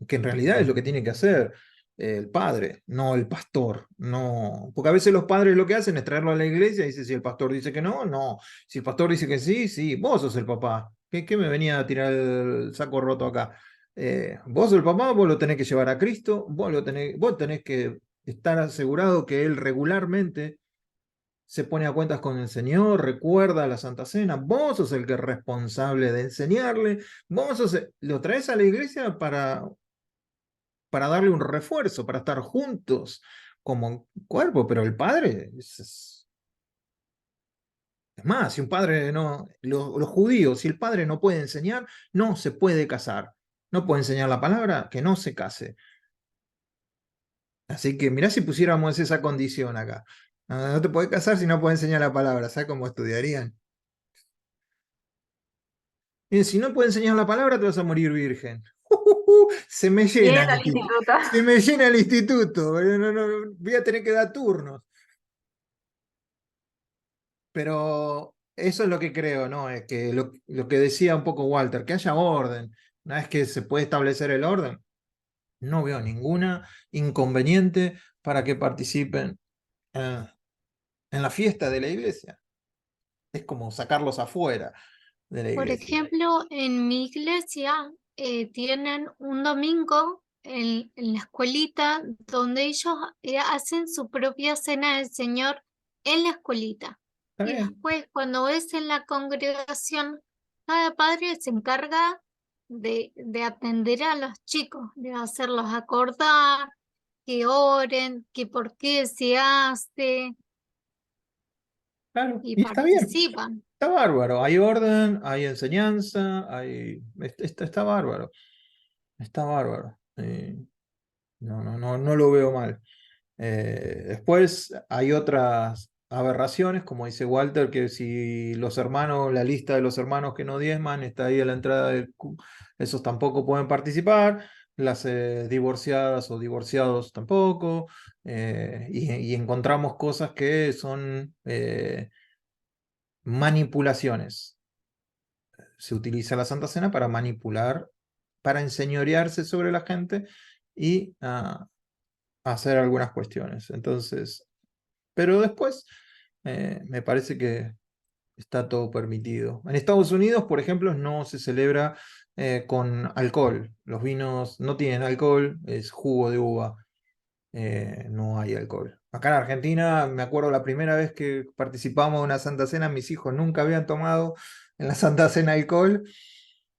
que en realidad es lo que tiene que hacer el padre, no el pastor, no, porque a veces los padres lo que hacen es traerlo a la iglesia y dice si el pastor dice que no, no, si el pastor dice que sí, sí, vos sos el papá, ¿qué me venía a tirar el saco roto acá? Vos sos el papá, vos lo tenés que llevar a Cristo, vos tenés que estar asegurado que él regularmente se pone a cuentas con el Señor, recuerda la Santa Cena, vos sos el que es responsable de enseñarle, lo traes a la iglesia para darle un refuerzo, para estar juntos como cuerpo, pero el padre es más, si un padre no, los judíos, si el padre no puede enseñar, no se puede casar, no puede enseñar la palabra, que no se case. Así que mirá si pusiéramos esa condición acá. No te puedes casar si no puedes enseñar la palabra, ¿sabes cómo estudiarían? Si no puedes enseñar la palabra, te vas a morir virgen. Se me llena Bien al instituto. se me llena el instituto. Voy a tener que dar turnos. Pero eso es lo que creo, ¿no? Es que lo que decía un poco Walter, que haya orden. Una vez que se puede establecer el orden, no veo ninguna inconveniente para que participen en la fiesta de la iglesia. Es como sacarlos afuera de la Por iglesia. ejemplo, en mi iglesia tienen un domingo en la escuelita donde ellos hacen su propia cena del Señor en la escuelita. Está Y bien. después, cuando es en la congregación, cada padre se encarga de atender a los chicos, de hacerlos acordar, que oren, que por qué se hace Claro, y y está bien. participan. Está bárbaro, hay orden, hay enseñanza, está bárbaro, está bárbaro. No lo veo mal. Después hay otras aberraciones, como dice Walter, que si los hermanos, la lista de los hermanos que no diezman está ahí a la entrada esos tampoco pueden participar, las divorciadas o divorciados tampoco, y encontramos cosas que son manipulaciones. Se utiliza la Santa Cena para manipular, para enseñorearse sobre la gente y hacer algunas cuestiones. Entonces, pero después me parece que está todo permitido. En Estados Unidos, por ejemplo, no se celebra con alcohol. Los vinos no tienen alcohol, es jugo de uva, no hay alcohol. Acá en Argentina, me acuerdo la primera vez que participamos de una Santa Cena, mis hijos nunca habían tomado en la Santa Cena alcohol.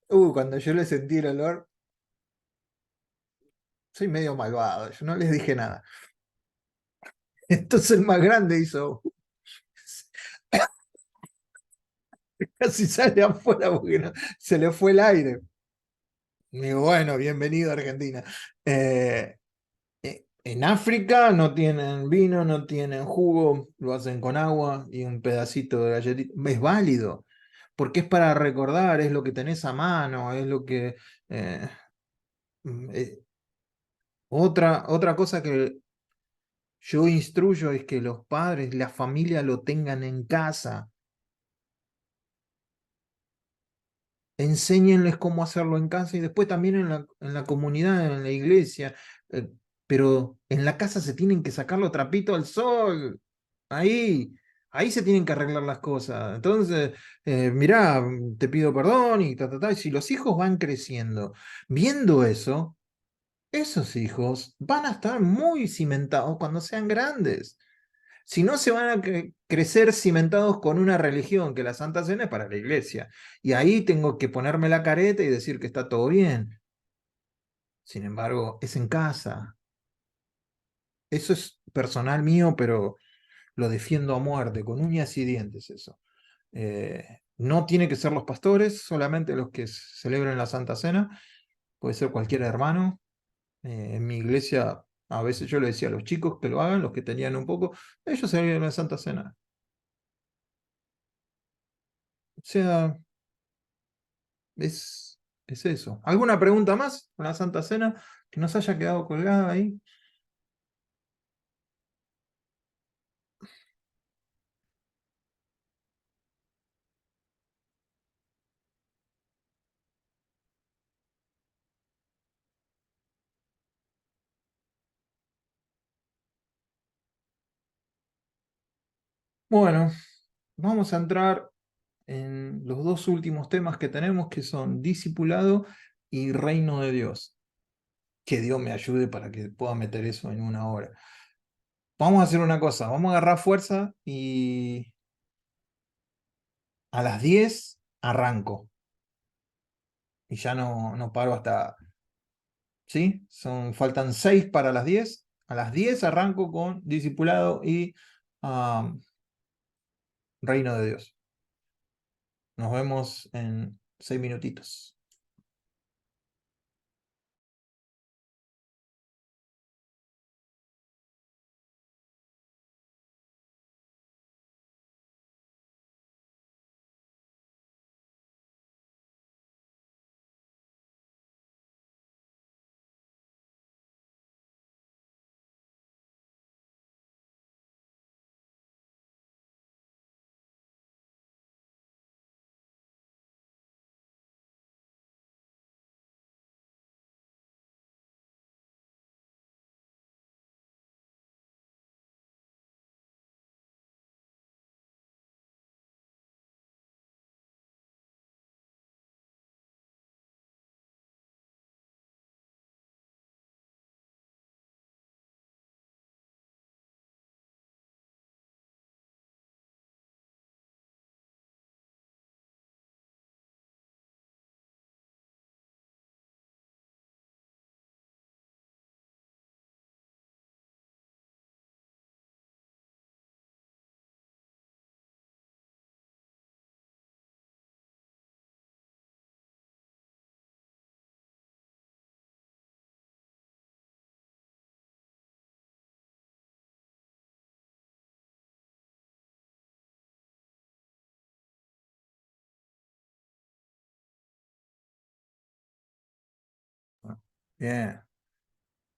Cuando yo les sentí el olor, soy medio malvado, yo no les dije nada. Entonces el más grande hizo, casi sale afuera porque se le fue el aire. Y digo, bueno, bienvenido a Argentina. En África no tienen vino, no tienen jugo, lo hacen con agua y un pedacito de galletita. Es válido, porque es para recordar, es lo que tenés a mano, es lo que... eh, otra cosa que yo instruyo es que los padres, la familia lo tengan en casa. Enséñenles cómo hacerlo en casa y después también en la comunidad, en la iglesia. Pero en la casa se tienen que sacar los trapitos al sol. Ahí se tienen que arreglar las cosas. Entonces, mirá, te pido perdón y ta, ta, ta. Y si los hijos van creciendo viendo eso, esos hijos van a estar muy cimentados cuando sean grandes. Si no, se van a crecer cimentados con una religión, que la Santa Cena es para la iglesia. Y ahí tengo que ponerme la careta y decir que está todo bien. Sin embargo, es en casa. Eso es personal mío, pero lo defiendo a muerte, con uñas y dientes eso. No tiene que ser los pastores, solamente los que celebren la Santa Cena. Puede ser cualquier hermano. En mi iglesia, a veces yo le decía a los chicos que lo hagan, los que tenían un poco, ellos celebran la Santa Cena. O sea, es eso. ¿Alguna pregunta más con la Santa Cena que nos haya quedado colgada ahí? Bueno, vamos a entrar en los dos últimos temas que tenemos, que son discipulado y reino de Dios. Que Dios me ayude para que pueda meter eso en una hora. Vamos a hacer una cosa, vamos a agarrar fuerza y a las 10 arranco. Y ya no paro hasta... ¿Sí? Faltan 6 para las 10. A las 10 arranco con discipulado y reino de Dios. Nos vemos en 6 minutitos. Bien.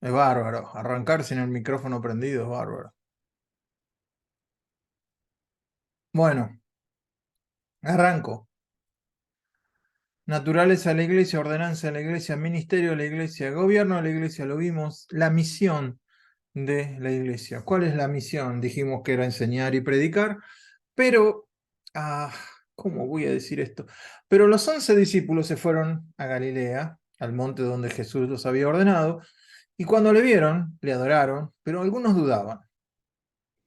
Es bárbaro. Arrancar sin el micrófono prendido es bárbaro. Bueno, arranco. Naturales a la iglesia, ordenanza a la iglesia, ministerio a la iglesia, gobierno a la iglesia, lo vimos. La misión de la iglesia. ¿Cuál es la misión? Dijimos que era enseñar y predicar, pero ¿Cómo voy a decir esto? Pero los 11 discípulos se fueron a Galilea, al monte donde Jesús los había ordenado, y cuando le vieron, le adoraron, pero algunos dudaban.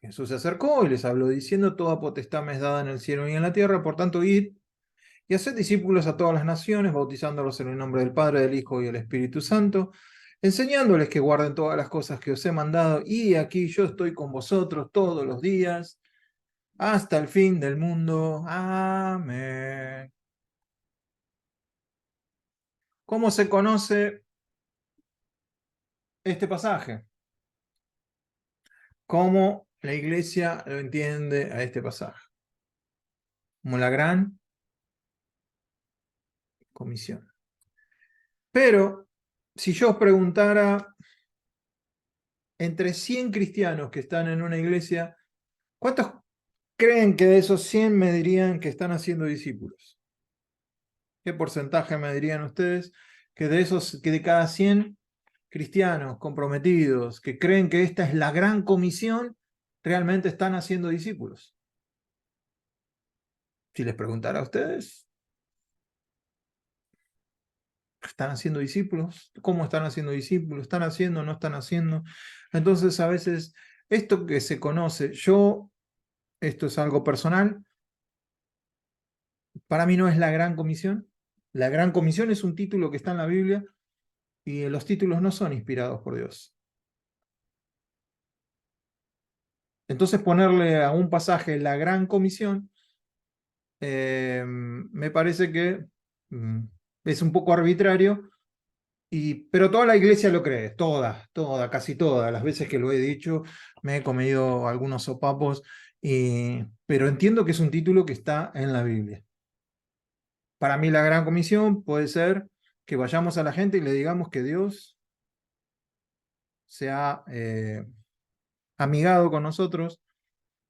Jesús se acercó y les habló diciendo: toda potestad me es dada en el cielo y en la tierra, por tanto id y haced discípulos a todas las naciones, bautizándolos en el nombre del Padre, del Hijo y del Espíritu Santo, enseñándoles que guarden todas las cosas que os he mandado, y aquí yo estoy con vosotros todos los días, hasta el fin del mundo. Amén. ¿Cómo se conoce este pasaje? ¿Cómo la iglesia lo entiende a este pasaje? Como la gran comisión. Pero, si yo os preguntara, entre 100 cristianos que están en una iglesia, ¿cuántos creen que de esos 100 me dirían que están haciendo discípulos? ¿Qué porcentaje me dirían ustedes que de cada 100 cristianos comprometidos que creen que esta es la gran comisión, realmente están haciendo discípulos? Si les preguntara a ustedes, ¿están haciendo discípulos? ¿Cómo están haciendo discípulos? ¿Están haciendo? ¿No están haciendo? Entonces, a veces, esto que se conoce, esto es algo personal, para mí no es la gran comisión. La gran comisión es un título que está en la Biblia y los títulos no son inspirados por Dios. Entonces, ponerle a un pasaje la gran comisión, me parece que es un poco arbitrario, pero toda la iglesia lo cree, toda, casi todas. Las veces que lo he dicho, me he comido algunos sopapos, pero entiendo que es un título que está en la Biblia. Para mí la gran comisión puede ser que vayamos a la gente y le digamos que Dios se ha amigado con nosotros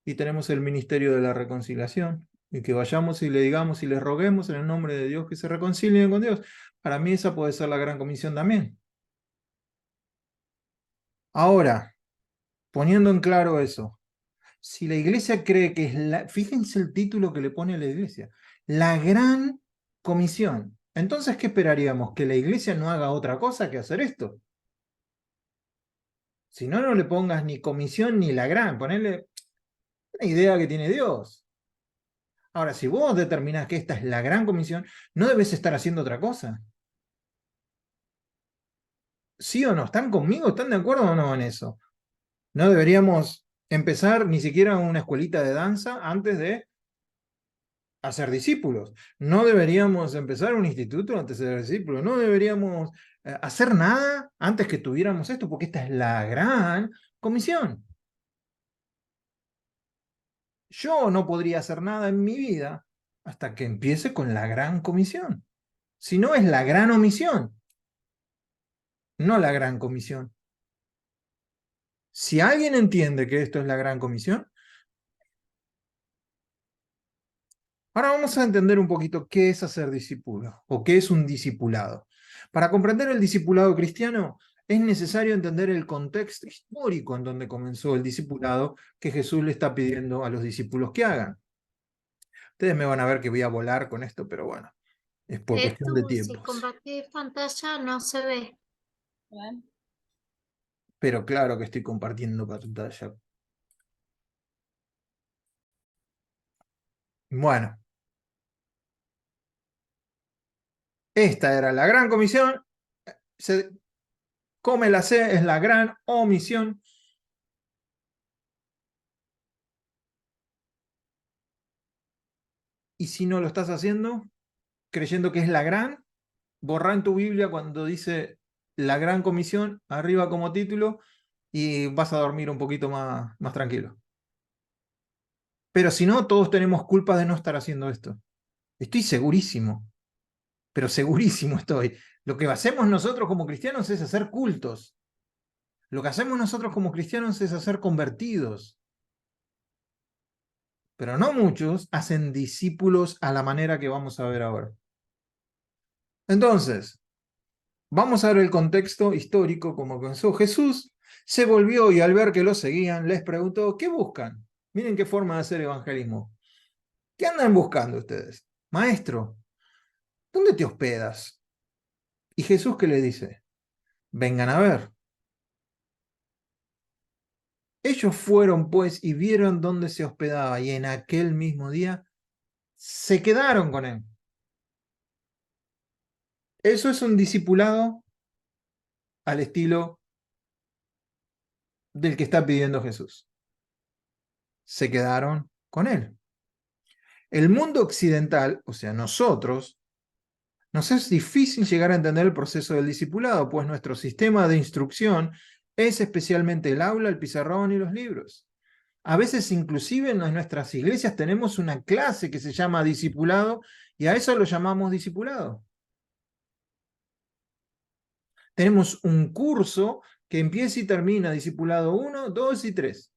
y tenemos el ministerio de la reconciliación, y que vayamos y le digamos y le roguemos en el nombre de Dios que se reconcilien con Dios. Para mí esa puede ser la gran comisión también. Ahora, poniendo en claro eso, si la iglesia cree que es fíjense el título que le pone a la iglesia, la gran comisión, entonces ¿qué esperaríamos? ¿Que la iglesia no haga otra cosa que hacer esto? Si no, no le pongas ni comisión ni la gran, ponele una idea que tiene Dios. Ahora, si vos determinás que esta es la gran comisión, no debes estar haciendo otra cosa. ¿Sí o no? ¿Están conmigo? ¿Están de acuerdo o no en eso? No deberíamos empezar ni siquiera una escuelita de danza antes de hacer discípulos. No deberíamos empezar un instituto antes de ser discípulos. No deberíamos hacer nada antes que tuviéramos esto, porque esta es la gran comisión. Yo no podría hacer nada en mi vida hasta que empiece con la gran comisión. Si no, es la gran omisión, no la gran comisión. Si alguien entiende que esto es la gran comisión, ahora vamos a entender un poquito qué es hacer discípulo o qué es un discipulado. Para comprender el discipulado cristiano es necesario entender el contexto histórico en donde comenzó el discipulado que Jesús le está pidiendo a los discípulos que hagan. Ustedes me van a ver que voy a volar con esto, pero bueno, es por cuestión de Esto, si tiempos. compartís pantalla, no se ve. Pero claro que estoy compartiendo pantalla. Bueno. Esta era la gran comisión. Come la C, es la gran omisión. Y si no lo estás haciendo, creyendo que es la gran, borra en tu Biblia cuando dice la gran comisión, arriba como título, y vas a dormir un poquito más tranquilo. Pero si no, todos tenemos culpa de no estar haciendo esto. Estoy segurísimo, pero segurísimo estoy. Lo que hacemos nosotros como cristianos es hacer cultos. Lo que hacemos nosotros como cristianos es hacer convertidos. Pero no muchos hacen discípulos a la manera que vamos a ver ahora. Entonces, vamos a ver el contexto histórico como comenzó. Jesús se volvió y al ver que lo seguían, les preguntó, ¿qué buscan? Miren qué forma de hacer evangelismo. ¿Qué andan buscando ustedes? Maestro, ¿dónde te hospedas? ¿Y Jesús qué le dice? Vengan a ver. Ellos fueron pues y vieron dónde se hospedaba y en aquel mismo día se quedaron con él. Eso es un discipulado al estilo del que está pidiendo Jesús. Se quedaron con él. El mundo occidental, o sea, nosotros, nos es difícil llegar a entender el proceso del discipulado, pues nuestro sistema de instrucción es especialmente el aula, el pizarrón y los libros. A veces inclusive en nuestras iglesias tenemos una clase que se llama discipulado y a eso lo llamamos discipulado. Tenemos un curso que empieza y termina discipulado 1, 2 y 3.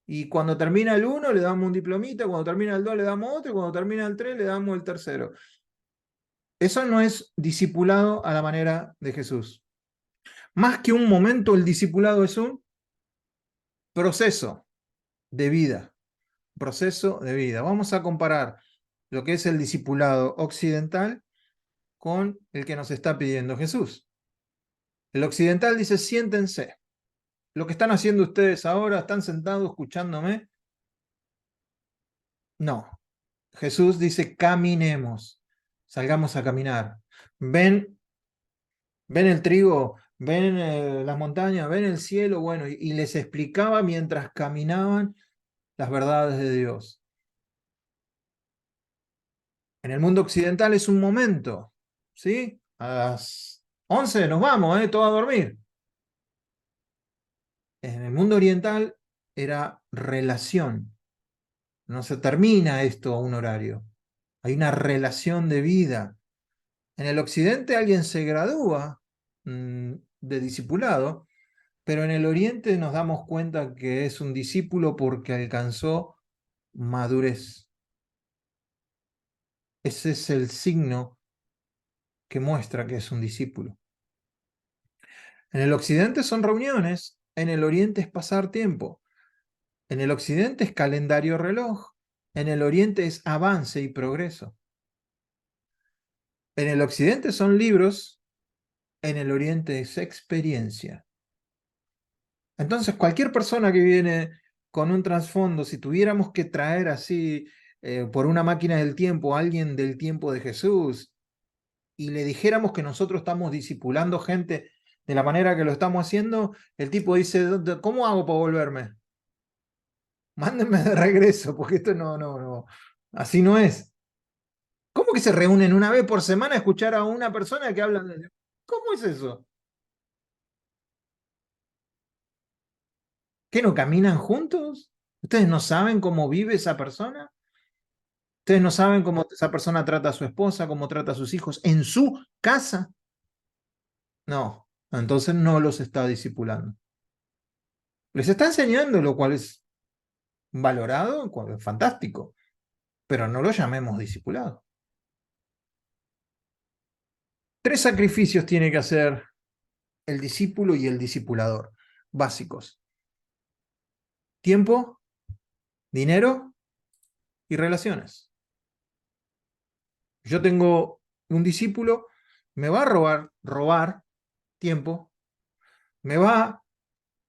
Y cuando termina el 1 le damos un diplomita, cuando termina el 2 le damos otro, y cuando termina el 3 le damos el tercero. Eso no es discipulado a la manera de Jesús. Más que un momento, el discipulado es un proceso de vida. Proceso de vida. Vamos a comparar lo que es el discipulado occidental con el que nos está pidiendo Jesús. El occidental dice, siéntense. Lo que están haciendo ustedes ahora, ¿están sentados escuchándome? No. Jesús dice, caminemos. Salgamos a caminar. ¿Ven el trigo? ¿Ven las montañas? ¿Ven el cielo? Bueno, y les explicaba mientras caminaban las verdades de Dios. En el mundo occidental es un momento, ¿sí? A las 11 nos vamos, todos a dormir. En el mundo oriental era relación. No se termina esto a un horario. Hay una relación de vida. En el occidente alguien se gradúa de discipulado, pero en el oriente nos damos cuenta que es un discípulo porque alcanzó madurez. Ese es el signo que muestra que es un discípulo. En el occidente son reuniones, en el oriente es pasar tiempo. En el occidente es calendario reloj, en el oriente es avance y progreso. En el occidente son libros, en el oriente es experiencia. Entonces, cualquier persona que viene con un trasfondo, si tuviéramos que traer así por una máquina del tiempo a alguien del tiempo de Jesús y le dijéramos que nosotros estamos discipulando gente de la manera que lo estamos haciendo, el tipo dice, ¿cómo hago para volverme? Mándenme de regreso, porque esto no, así no es. ¿Cómo que se reúnen una vez por semana a escuchar a una persona que habla de... ¿Cómo es eso? ¿Qué no caminan juntos? ¿Ustedes no saben cómo vive esa persona? ¿Ustedes no saben cómo esa persona trata a su esposa, cómo trata a sus hijos en su casa? No, entonces no los está discipulando. Les está enseñando, lo cual es valorado, lo cual es fantástico, pero no lo llamemos discipulado. 3 sacrificios tiene que hacer el discípulo y el discipulador, básicos. Tiempo, dinero y relaciones. Yo tengo un discípulo, me va a robar tiempo, me va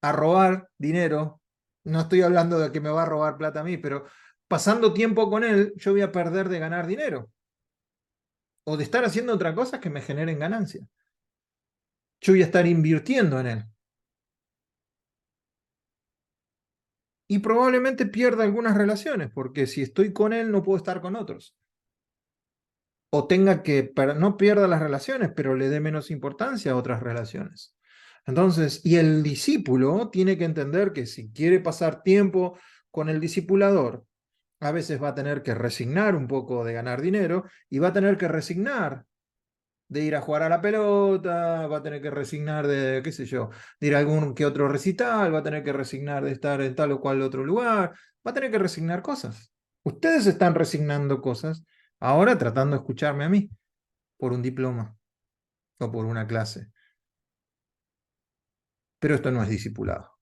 a robar dinero, no estoy hablando de que me va a robar plata a mí, pero pasando tiempo con él, yo voy a perder de ganar dinero, o de estar haciendo otra cosa que me generen ganancia. Yo voy a estar invirtiendo en él. Y probablemente pierda algunas relaciones, porque si estoy con él no puedo estar con otros. O tenga que, no pierda las relaciones, pero le dé menos importancia a otras relaciones. Entonces, y el discípulo tiene que entender que si quiere pasar tiempo con el discipulador, a veces va a tener que resignar un poco de ganar dinero y va a tener que resignar de ir a jugar a la pelota, va a tener que resignar de, qué sé yo, de ir a algún que otro recital, va a tener que resignar de estar en tal o cual otro lugar, va a tener que resignar cosas. Ustedes están resignando cosas ahora tratando de escucharme a mí por un diploma o por una clase. Pero esto no es discipulado.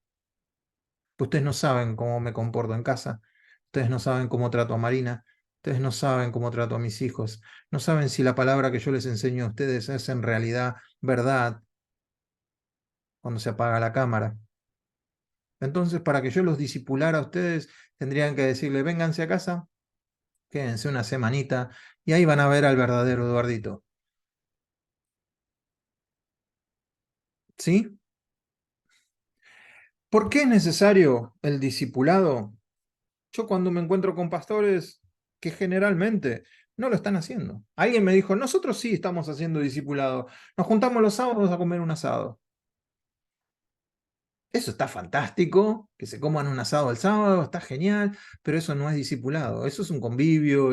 Ustedes no saben cómo me comporto en casa, ustedes no saben cómo trato a Marina, Ustedes no saben cómo trato a mis hijos. No saben si la palabra que yo les enseño a ustedes es en realidad verdad cuando se apaga la cámara. Entonces, para que yo los discipulara a ustedes, tendrían que decirle, vénganse a casa, quédense una semanita, y ahí van a ver al verdadero Eduardito. ¿Sí? ¿Por qué es necesario el discipulado? Yo cuando me encuentro con pastores que generalmente no lo están haciendo. Alguien me dijo, nosotros sí estamos haciendo discipulado. Nos juntamos los sábados a comer un asado. Eso está fantástico, que se coman un asado el sábado, está genial, pero eso no es discipulado. Eso es un convivio,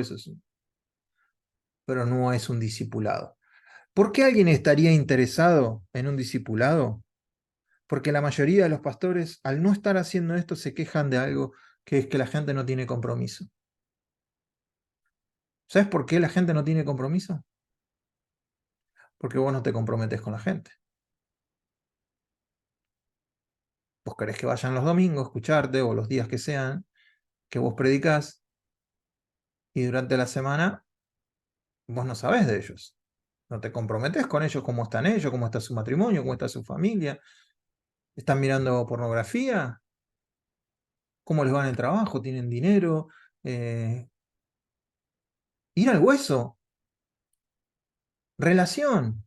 pero no es un discipulado. ¿Por qué alguien estaría interesado en un discipulado? Porque la mayoría de los pastores, al no estar haciendo esto, se quejan de algo, que es que la gente no tiene compromiso. ¿Sabes por qué la gente no tiene compromiso? Porque vos no te comprometes con la gente. Vos querés que vayan los domingos a escucharte, o los días que sean, que vos predicás, y durante la semana vos no sabés de ellos. No te comprometes con ellos, cómo están ellos, cómo está su matrimonio, cómo está su familia. ¿Están mirando pornografía? ¿Cómo les va en el trabajo? ¿Tienen dinero? Ir al hueso. Relación.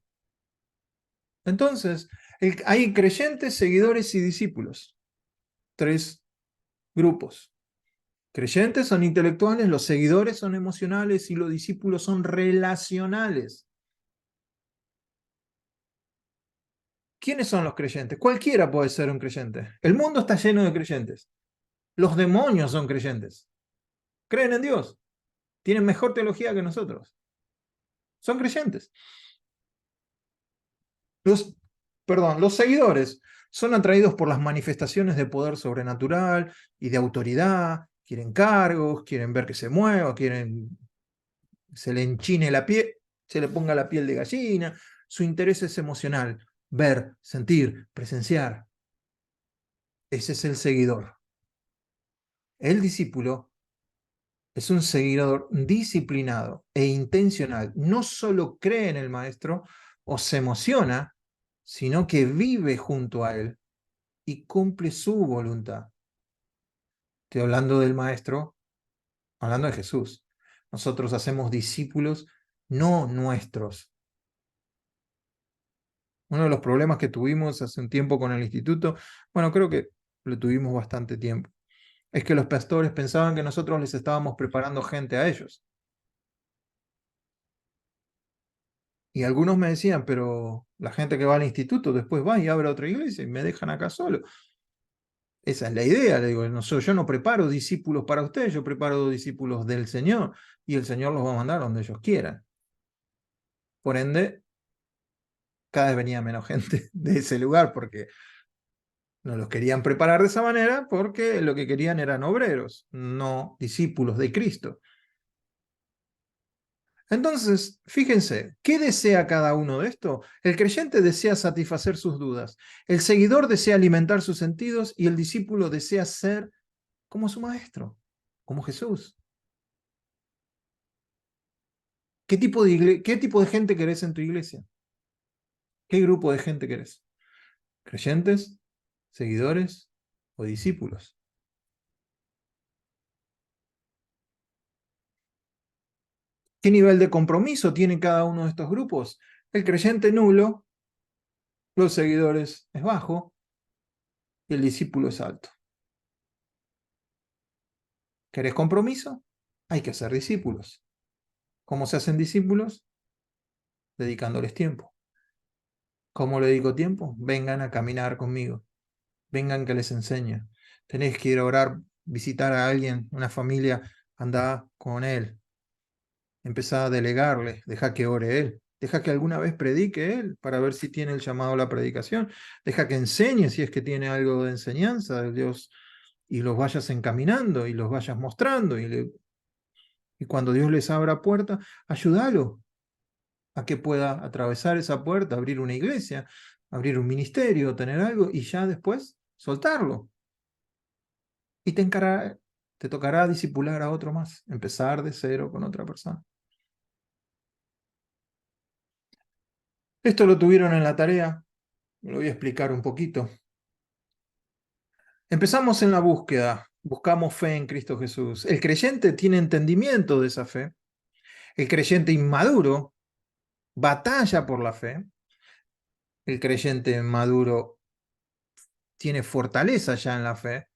Entonces, hay creyentes, seguidores y discípulos. 3 grupos. Creyentes son intelectuales, los seguidores son emocionales y los discípulos son relacionales. ¿Quiénes son los creyentes? Cualquiera puede ser un creyente. El mundo está lleno de creyentes. Los demonios son creyentes. Creen en Dios. Tienen mejor teología que nosotros. Son creyentes. Los seguidores son atraídos por las manifestaciones de poder sobrenatural y de autoridad. Quieren cargos, quieren ver que se mueva, quieren se le enchine la piel, se le ponga la piel de gallina. Su interés es emocional. Ver, sentir, presenciar. Ese es el seguidor. El discípulo es un seguidor disciplinado e intencional. No solo cree en el maestro o se emociona, sino que vive junto a él y cumple su voluntad. Estoy hablando del maestro, hablando de Jesús. Nosotros hacemos discípulos no nuestros. Uno de los problemas que tuvimos hace un tiempo con el instituto, bueno, creo que lo tuvimos bastante tiempo, es que los pastores pensaban que nosotros les estábamos preparando gente a ellos. Y algunos me decían, pero la gente que va al instituto después va y abre otra iglesia y me dejan acá solo. Esa es la idea, le digo, yo no preparo discípulos para ustedes, yo preparo discípulos del Señor y el Señor los va a mandar donde ellos quieran. Por ende, cada vez venía menos gente de ese lugar porque no los querían preparar de esa manera porque lo que querían eran obreros, no discípulos de Cristo. Entonces, fíjense, ¿qué desea cada uno de esto? El creyente desea satisfacer sus dudas, el seguidor desea alimentar sus sentidos y el discípulo desea ser como su maestro, como Jesús. ¿Qué tipo de gente querés en tu iglesia? ¿Qué grupo de gente querés? ¿Creyentes, seguidores o discípulos? ¿Qué nivel de compromiso tiene cada uno de estos grupos? El creyente nulo, los seguidores es bajo y el discípulo es alto. ¿Querés compromiso? Hay que hacer discípulos. ¿Cómo se hacen discípulos? Dedicándoles tiempo. ¿Cómo le dedico tiempo? Vengan a caminar conmigo. Vengan que les enseñe. Tenés que ir a orar, visitar a alguien, una familia, anda con él. Empezá a delegarle, deja que ore él. Deja que alguna vez predique él para ver si tiene el llamado a la predicación. Deja que enseñe si es que tiene algo de enseñanza de Dios y los vayas encaminando y los vayas mostrando. Y cuando Dios les abra puerta, ayúdalo a que pueda atravesar esa puerta, abrir una iglesia, abrir un ministerio, tener algo y ya después soltarlo. Y te te tocará discipular a otro más, empezar de cero con otra persona. Esto lo tuvieron en la tarea, lo voy a explicar un poquito. Empezamos en la búsqueda, buscamos fe en Cristo Jesús. El creyente tiene entendimiento de esa fe. El creyente inmaduro batalla por la fe. El creyente maduro tiene fortaleza ya en la fe.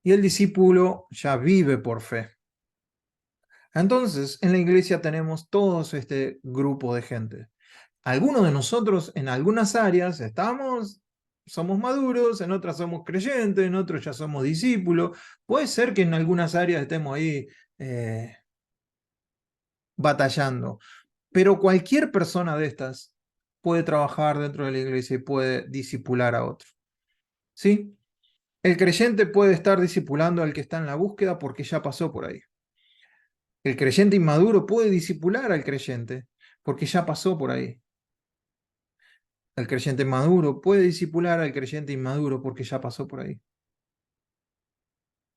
Y el discípulo ya vive por fe. Entonces, en la iglesia tenemos todo este grupo de gente. Algunos de nosotros en algunas áreas somos maduros, en otras somos creyentes, en otros ya somos discípulos. Puede ser que en algunas áreas estemos ahí batallando, pero cualquier persona de estas puede trabajar dentro de la iglesia y puede discipular a otro. ¿Sí? El creyente puede estar discipulando al que está en la búsqueda porque ya pasó por ahí. El creyente inmaduro puede discipular al creyente porque ya pasó por ahí. El creyente maduro puede discipular al creyente inmaduro porque ya pasó por ahí.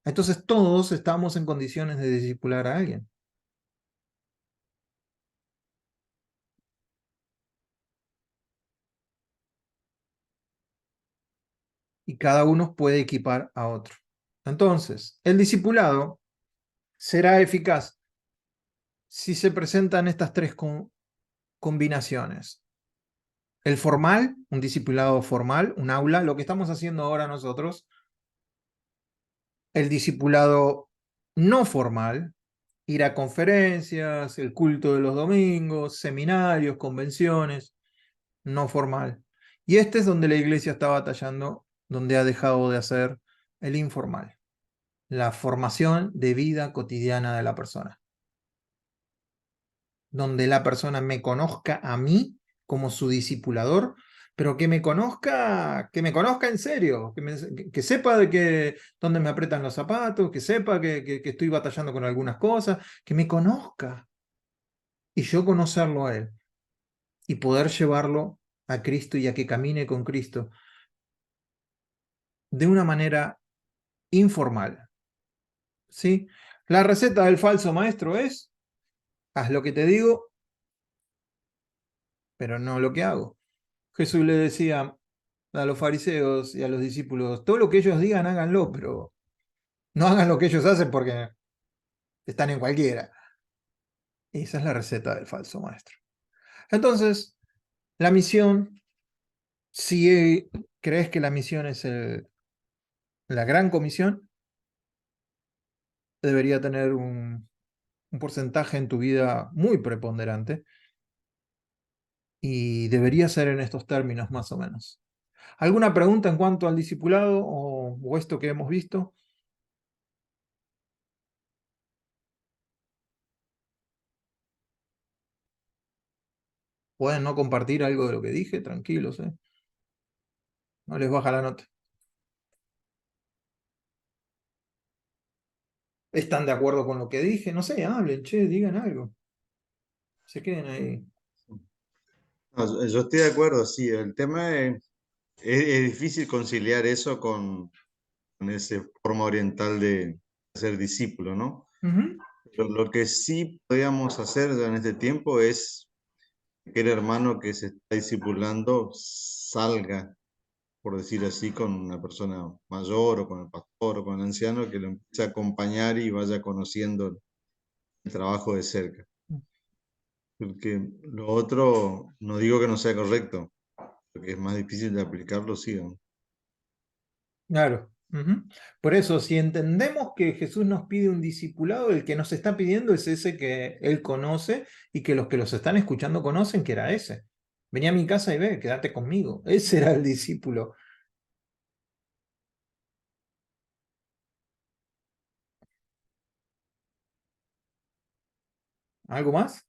Entonces todos estamos en condiciones de discipular a alguien. Y cada uno puede equipar a otro. Entonces, el discipulado será eficaz si se presentan estas tres combinaciones. El formal, un discipulado formal, un aula, lo que estamos haciendo ahora nosotros. El discipulado no formal, ir a conferencias, el culto de los domingos, seminarios, convenciones, no formal. Y este es donde la iglesia está batallando, donde ha dejado de hacer el informal, la formación de vida cotidiana de la persona, donde la persona me conozca a mí como su discipulador, pero que me conozca en serio, que sepa dónde me apretan los zapatos, que sepa que estoy batallando con algunas cosas, que me conozca y yo conocerlo a él y poder llevarlo a Cristo y a que camine con Cristo de una manera informal. ¿Sí? La receta del falso maestro es: haz lo que te digo, pero no lo que hago. Jesús le decía a los fariseos y a los discípulos: todo lo que ellos digan, háganlo, pero no hagan lo que ellos hacen porque están en cualquiera. Y esa es la receta del falso maestro. Entonces, la misión, si crees que la misión es la gran comisión, debería tener un porcentaje en tu vida muy preponderante y debería ser en estos términos más o menos. ¿Alguna pregunta en cuanto al discipulado o esto que hemos visto? Pueden no compartir algo de lo que dije, tranquilos, ¿eh? No les baja la nota. ¿Están de acuerdo con lo que dije? No sé, hablen, che, digan algo. Se queden ahí. No, yo estoy de acuerdo, sí. El tema es difícil conciliar eso con esa forma oriental de ser discípulo, ¿no? Ujú. Pero lo que sí podíamos hacer ya en este tiempo es que el hermano que se está discipulando salga, por decir así, con una persona mayor o con el pastor o con el anciano que lo empiece a acompañar y vaya conociendo el trabajo de cerca. Porque lo otro, no digo que no sea correcto, porque es más difícil de aplicarlo, sí. ¿No? Claro. Ujú. Por eso, si entendemos que Jesús nos pide un discipulado, el que nos está pidiendo es ese que Él conoce y que los están escuchando conocen que era ese. Vení a mi casa y ve, quédate conmigo. Ese era el discípulo. ¿Algo más?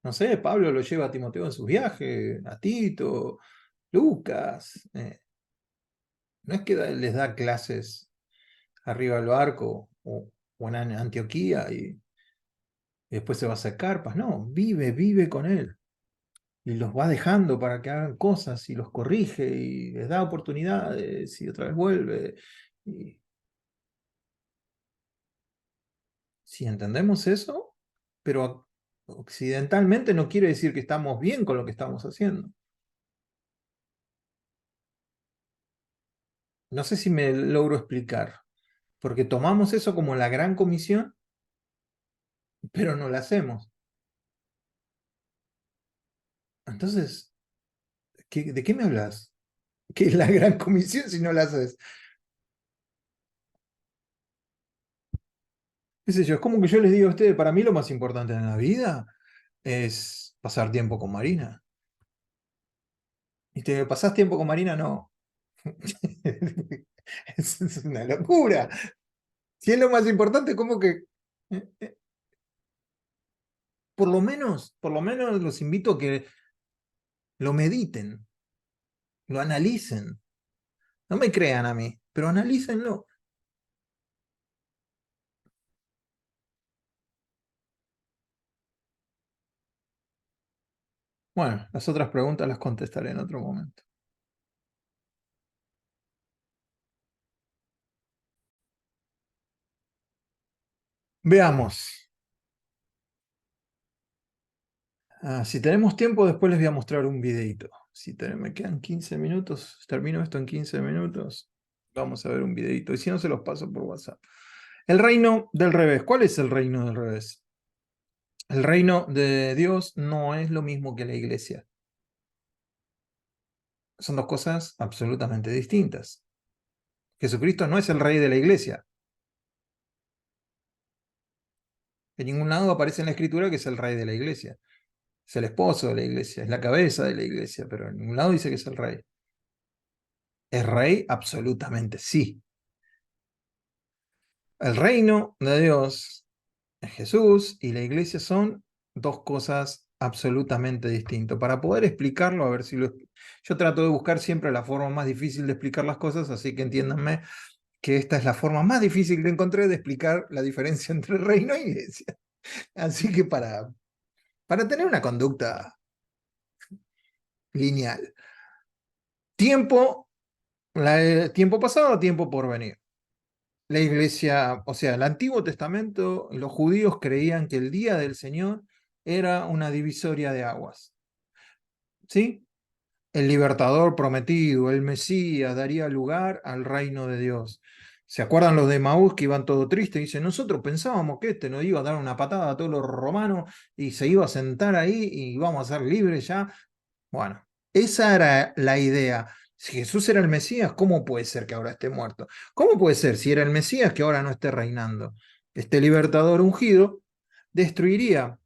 No sé, Pablo lo lleva a Timoteo en sus viajes, a Tito, Lucas. No es que les da clases arriba del barco o en Antioquía y después se va a hacer carpas. No, vive con él. y los va dejando para que hagan cosas y los corrige y les da oportunidades y otra vez vuelve. Y si entendemos eso, pero occidentalmente no quiere decir que estamos bien con lo que estamos haciendo. No sé si me logro explicar, porque tomamos eso como la gran comisión, pero no la hacemos. Entonces, ¿de qué me hablas? ¿Qué es la gran comisión si no la haces? ¿Qué sé yo? Es como que yo les digo a ustedes, para mí lo más importante en la vida es pasar tiempo con Marina. ¿Y te pasás tiempo con Marina? No. Es una locura. Si es lo más importante, ¿cómo que? eh, eh, por lo menos los invito a que lo mediten, lo analicen. No me crean a mí, pero analícenlo. Bueno, las otras preguntas las contestaré en otro momento. Veamos. Si tenemos tiempo, después les voy a mostrar un videito. Si me quedan 15 minutos, termino esto en 15 minutos, vamos a ver un videito. Y si no, se los paso por WhatsApp. El reino del revés. ¿Cuál es el reino del revés? El reino de Dios no es lo mismo que la iglesia. Son dos cosas absolutamente distintas. Jesucristo no es el rey de la iglesia. En ningún lado aparece en la escritura que es el rey de la iglesia. Es el esposo de la iglesia, es la cabeza de la iglesia, pero en ningún lado dice que es el rey. ¿Es rey? Absolutamente sí. El reino de Dios, Jesús y la iglesia son dos cosas absolutamente distintas. Para poder explicarlo, a ver si yo trato de buscar siempre la forma más difícil de explicar las cosas, así que entiéndanme que esta es la forma más difícil que encontré de explicar la diferencia entre reino e iglesia. Así que para tener una conducta lineal. Tiempo, tiempo pasado, tiempo por venir. La iglesia, o sea, el Antiguo Testamento, los judíos creían que el día del Señor era una divisoria de aguas. ¿Sí? El libertador prometido, el Mesías, daría lugar al reino de Dios. ¿Se acuerdan los de Maús que iban todo tristes? Dicen, nosotros pensábamos que este nos iba a dar una patada a todos los romanos y se iba a sentar ahí y íbamos a ser libres ya. Bueno, esa era la idea. Si Jesús era el Mesías, ¿cómo puede ser que ahora esté muerto? ¿Cómo puede ser, si era el Mesías, que ahora no esté reinando? Este libertador ungido destruiría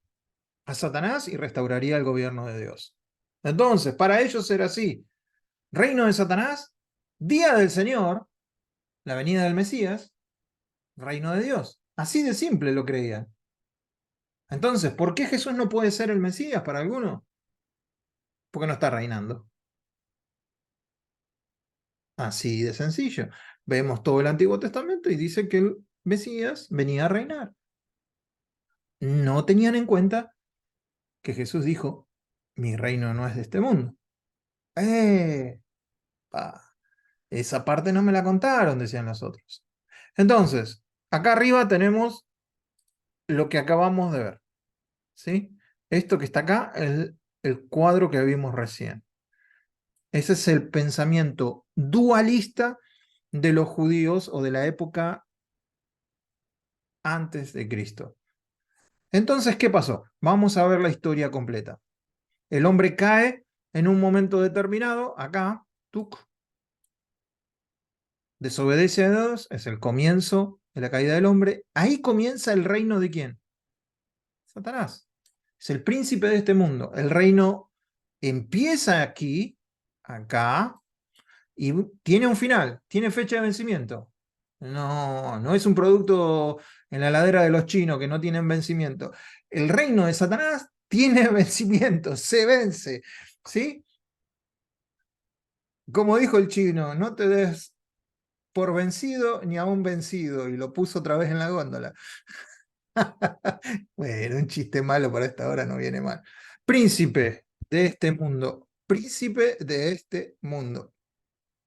a Satanás y restauraría el gobierno de Dios. Entonces, para ellos era así. Reino de Satanás, día del Señor, la venida del Mesías, reino de Dios. Así de simple lo creían. Entonces, ¿por qué Jesús no puede ser el Mesías para alguno? Porque no está reinando. Así de sencillo. Vemos todo el Antiguo Testamento y dice que el Mesías venía a reinar. No tenían en cuenta que Jesús dijo, mi reino no es de este mundo. Pa, esa parte no me la contaron, decían los otros. Entonces, acá arriba tenemos lo que acabamos de ver. ¿Sí? Esto que está acá es el cuadro que vimos recién. Ese es el pensamiento dualista de los judíos o de la época antes de Cristo. Entonces, ¿qué pasó? Vamos a ver la historia completa. El hombre cae en un momento determinado, acá, tuc, desobedece a Dios, es el comienzo de la caída del hombre. Ahí comienza el reino de ¿quién? Satanás. Es el príncipe de este mundo. El reino empieza aquí, acá, y tiene un final, tiene fecha de vencimiento. No, no es un producto en la heladera de los chinos que no tienen vencimiento. El reino de Satanás tiene vencimiento, se vence. ¿Sí? Como dijo el chino, no te des por vencido ni aún vencido. Y lo puso otra vez en la góndola. Bueno, un chiste malo para esta hora no viene mal. Príncipe, de este mundo, príncipe de este mundo,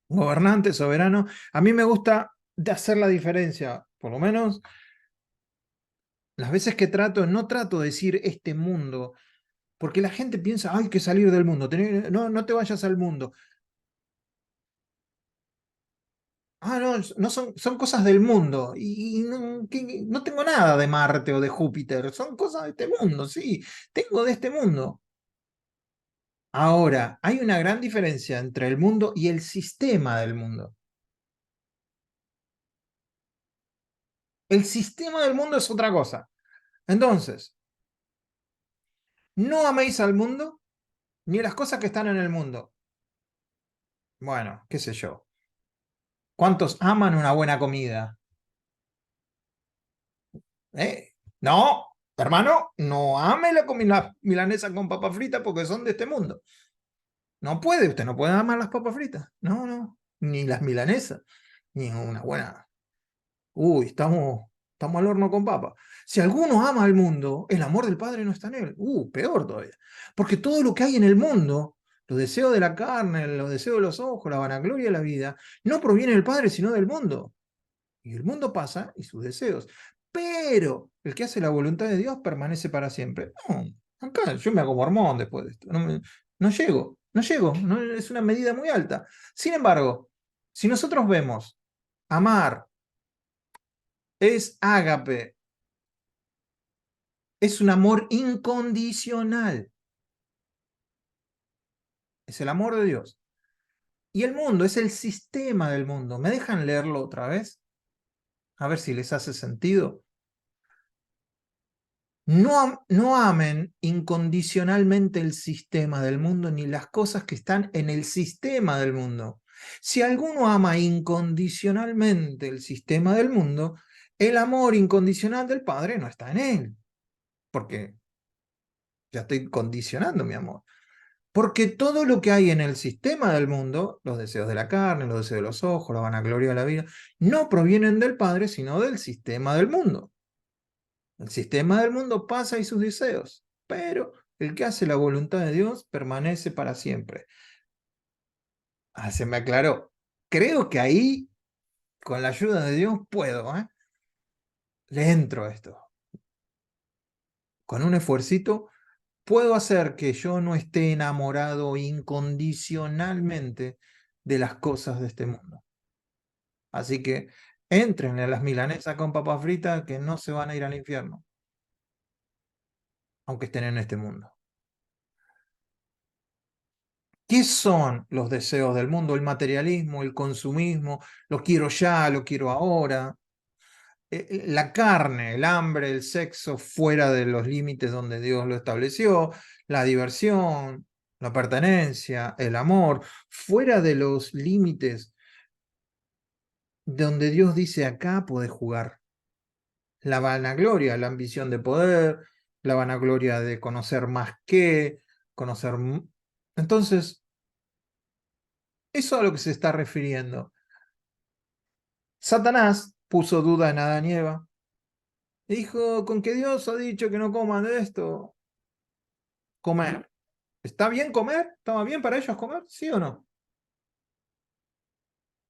gobernante, soberano. A mí me gusta de hacer la diferencia, por lo menos las veces que no trato de decir este mundo, porque la gente piensa, hay que salir del mundo, no, no te vayas al mundo. Ah, no, no son cosas del mundo. Y no, no tengo nada de Marte o de Júpiter. Son cosas de este mundo, sí. Tengo de este mundo. Ahora, hay una gran diferencia entre el mundo y el sistema del mundo. El sistema del mundo es otra cosa. Entonces, no améis al mundo ni las cosas que están en el mundo. Bueno, qué sé yo. ¿Cuántos aman una buena comida? No, hermano, no ame la comida milanesa con papa frita porque son de este mundo. No puede, usted no puede amar las papas fritas. No, no. Ni las milanesas. Ni una buena. Uy, estamos al horno con papa. Si alguno ama al mundo, el amor del Padre no está en él. Peor todavía. Porque todo lo que hay en el mundo, los deseos de la carne, los deseos de los ojos, la vanagloria de la vida, no proviene del Padre, sino del mundo. Y el mundo pasa y sus deseos. Pero el que hace la voluntad de Dios permanece para siempre. No, acá yo me hago mormón después de esto. No llego, es una medida muy alta. Sin embargo, si nosotros vemos amar es ágape, es un amor incondicional. Es el amor de Dios. Y el mundo es el sistema del mundo. ¿Me dejan leerlo otra vez? A ver si les hace sentido. No amen incondicionalmente el sistema del mundo ni las cosas que están en el sistema del mundo. Si alguno ama incondicionalmente el sistema del mundo, el amor incondicional del Padre no está en él. Porque ya estoy condicionando mi amor. Porque todo lo que hay en el sistema del mundo, los deseos de la carne, los deseos de los ojos, la vanagloria de la vida, no provienen del Padre, sino del sistema del mundo. El sistema del mundo pasa y sus deseos, pero el que hace la voluntad de Dios permanece para siempre. Se me aclaró. Creo que ahí, con la ayuda de Dios, puedo. Le entro a esto. Con un esfuercito, puedo hacer que yo no esté enamorado incondicionalmente de las cosas de este mundo. Así que entren en las milanesas con papas fritas que no se van a ir al infierno, aunque estén en este mundo. ¿Qué son los deseos del mundo? El materialismo, el consumismo, lo quiero ya, lo quiero ahora. La carne, el hambre, el sexo fuera de los límites donde Dios lo estableció, la diversión, la pertenencia, el amor, fuera de los límites donde Dios dice acá podés jugar. La vanagloria, la ambición de poder, la vanagloria de conocer más que, conocer... Entonces, eso es a lo que se está refiriendo. Satanás puso duda en Adán y Eva. Dijo, con que Dios ha dicho que no coman de esto, comer. ¿Está bien comer? ¿Estaba bien para ellos comer? ¿Sí o no?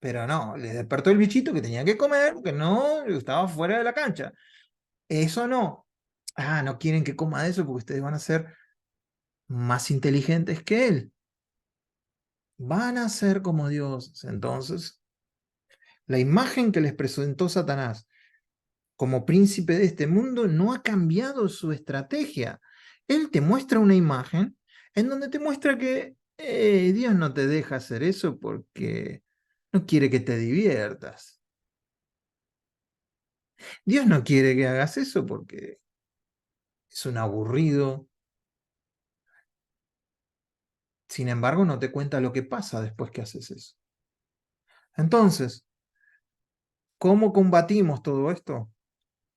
Pero no, les despertó el bichito que tenía que comer, que no, estaba fuera de la cancha. Eso no. No quieren que coma de eso porque ustedes van a ser más inteligentes que él. Van a ser como Dios. Entonces, la imagen que les presentó Satanás como príncipe de este mundo no ha cambiado su estrategia. Él te muestra una imagen en donde te muestra que Dios no te deja hacer eso porque no quiere que te diviertas. Dios no quiere que hagas eso porque es un aburrido. Sin embargo, no te cuenta lo que pasa después que haces eso. Entonces, ¿cómo combatimos todo esto?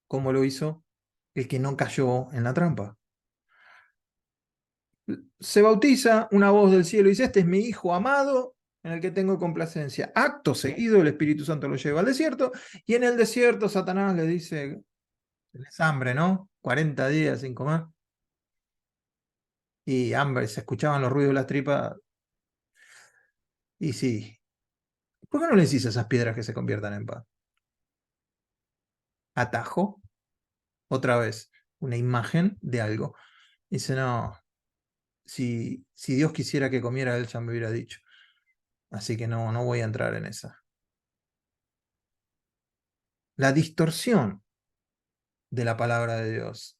¿Cómo lo hizo el que no cayó en la trampa? Se bautiza, una voz del cielo dice, este es mi hijo amado en el que tengo complacencia. Acto seguido, el Espíritu Santo lo lleva al desierto, y en el desierto Satanás le dice, es hambre, ¿no? 40 días sin comer. y hambre, se escuchaban los ruidos de las tripas. Y sí, ¿por qué no le decís a esas piedras que se conviertan en pan? Atajo, otra vez, una imagen de algo. Dice, no, si Dios quisiera que comiera, él ya me hubiera dicho. Así que no voy a entrar en esa. La distorsión de la palabra de Dios.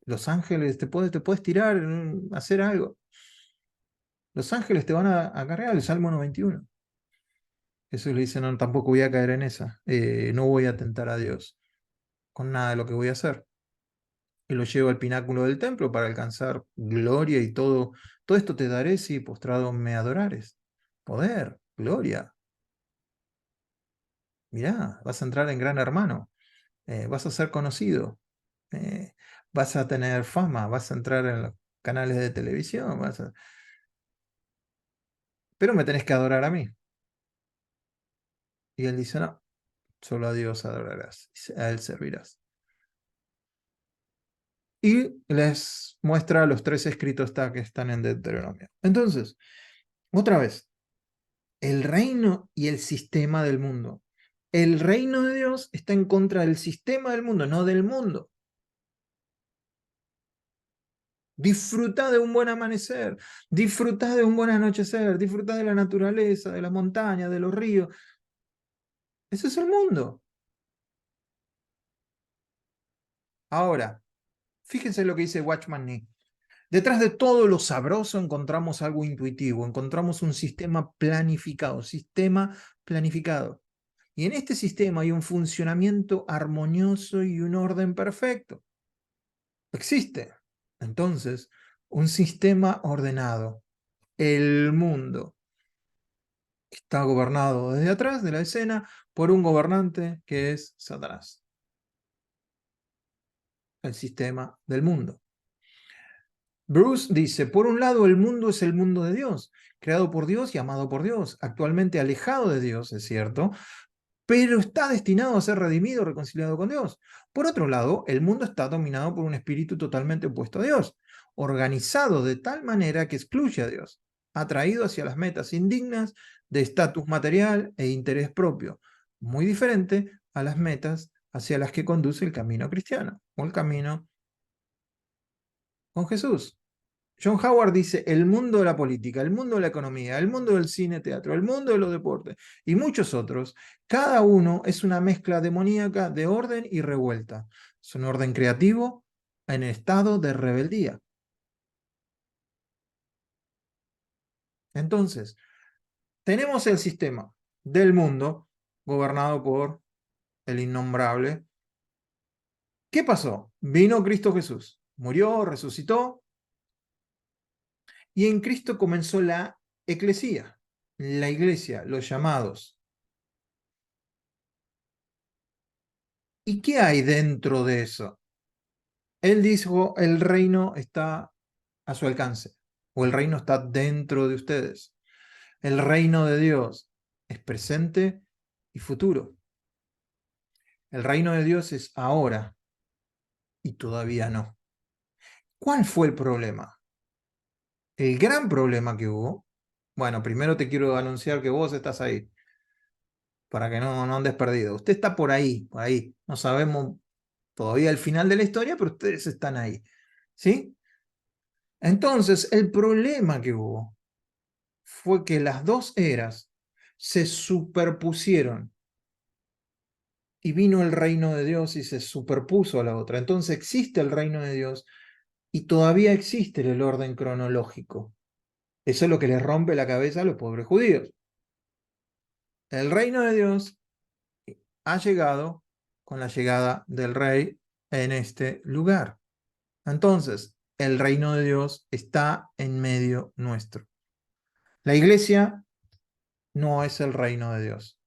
Los ángeles, te puedes tirar, hacer algo. Los ángeles te van a cargar, el Salmo 91. Jesús le dice, no, tampoco voy a caer en esa. No voy a tentar a Dios con nada de lo que voy a hacer. Y lo llevo al pináculo del templo para alcanzar gloria y todo. Todo esto te daré si postrado me adorares. Poder, gloria. Mirá, vas a entrar en Gran Hermano. Vas a ser conocido. eh, Vas a tener fama. Vas a entrar en los canales de televisión. Pero me tenés que adorar a mí. Y él dice, no, solo a Dios adorarás. A él servirás. Y les muestra los 3 escritos que están en Deuteronomio. Entonces, otra vez, el reino y el sistema del mundo. El reino de Dios está en contra del sistema del mundo, no del mundo. Disfruta de un buen amanecer, disfruta de un buen anochecer, disfruta de la naturaleza, de la montaña, de los ríos. Ese es el mundo. Ahora, fíjense lo que dice Watchman Nee. Detrás de todo lo sabroso encontramos algo intuitivo, encontramos un sistema planificado, Y en este sistema hay un funcionamiento armonioso y un orden perfecto. Existe, entonces, un sistema ordenado. El mundo está gobernado desde atrás de la escena por un gobernante que es Satanás. El sistema del mundo. Bruce dice, por un lado el mundo es el mundo de Dios, creado por Dios y amado por Dios, actualmente alejado de Dios, es cierto, pero está destinado a ser redimido, reconciliado con Dios. Por otro lado, el mundo está dominado por un espíritu totalmente opuesto a Dios, organizado de tal manera que excluye a Dios, atraído hacia las metas indignas de estatus material e interés propio, muy diferente a las metas hacia las que conduce el camino cristiano, o el camino con Jesús. John Howard dice, el mundo de la política, el mundo de la economía, el mundo del cine, teatro, el mundo de los deportes y muchos otros, cada uno es una mezcla demoníaca de orden y revuelta. Es un orden creativo en estado de rebeldía. Entonces, tenemos el sistema del mundo gobernado por el innombrable. ¿Qué pasó? Vino Cristo Jesús, murió, resucitó, y en Cristo comenzó la eclesía, la iglesia, los llamados. ¿Y qué hay dentro de eso? Él dijo, el reino está a su alcance, o el reino está dentro de ustedes. El reino de Dios es presente y futuro. El reino de Dios es ahora y todavía no. ¿Cuál fue el problema? El gran problema que hubo. Bueno, primero te quiero anunciar que vos estás ahí, para que no andes perdido. Usted está por ahí, por ahí. No sabemos todavía el final de la historia, pero ustedes están ahí. ¿Sí? Entonces, el problema que hubo fue que las dos eras se superpusieron y vino el reino de Dios y se superpuso a la otra. Entonces existe el reino de Dios y todavía existe el orden cronológico. Eso es lo que les rompe la cabeza a los pobres judíos. El reino de Dios ha llegado con la llegada del rey en este lugar. Entonces, el reino de Dios está en medio nuestro. La iglesia no es el reino de Dios.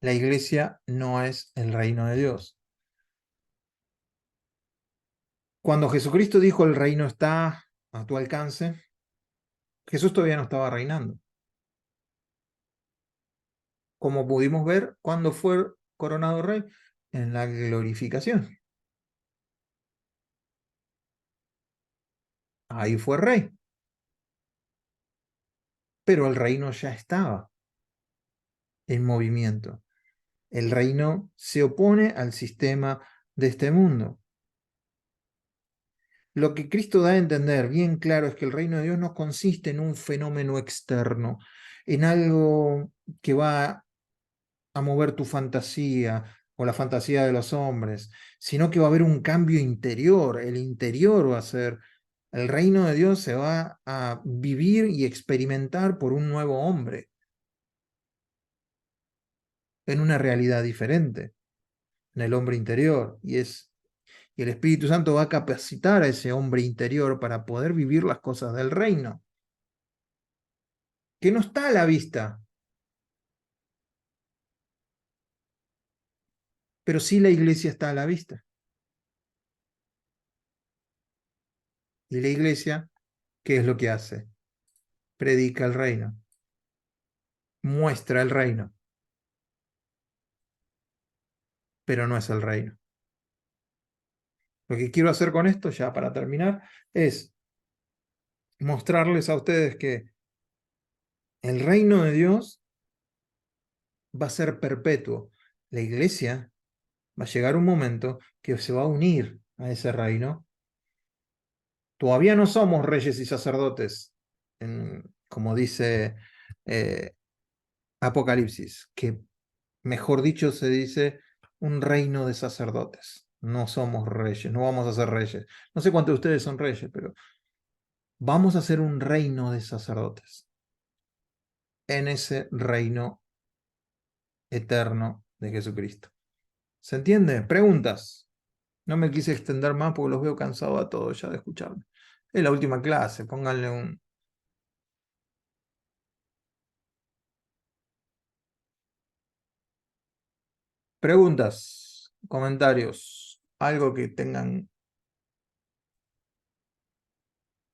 La iglesia no es el reino de Dios. Cuando Jesucristo dijo el reino está a tu alcance, Jesús todavía no estaba reinando. Como pudimos ver, cuando fue coronado rey, en la glorificación. ahí fue rey. Pero el reino ya estaba en movimiento. El reino se opone al sistema de este mundo. Lo que Cristo da a entender bien claro es que el reino de Dios no consiste en un fenómeno externo, en algo que va a mover tu fantasía o la fantasía de los hombres, sino que va a haber un cambio interior. El interior va a ser, el reino de Dios se va a vivir y experimentar por un nuevo hombre, en una realidad diferente, en el hombre interior, y el Espíritu Santo va a capacitar a ese hombre interior para poder vivir las cosas del reino, que no está a la vista, pero sí la iglesia está a la vista. Y la iglesia, ¿qué es lo que hace? Predica el reino, muestra el reino, pero no es el reino. Lo que quiero hacer con esto, ya para terminar, es mostrarles a ustedes que el reino de Dios va a ser perpetuo. La iglesia va a llegar un momento que se va a unir a ese reino. Todavía no somos reyes y sacerdotes, como dice Apocalipsis, que mejor dicho se dice un reino de sacerdotes. No somos reyes, no vamos a ser reyes. No sé cuántos de ustedes son reyes, pero vamos a ser un reino de sacerdotes en ese reino eterno de Jesucristo. ¿Se entiende? Preguntas. No me quise extender más porque los veo cansados a todos ya de escucharme. Es la última clase, pónganle un... Preguntas, comentarios, algo que tengan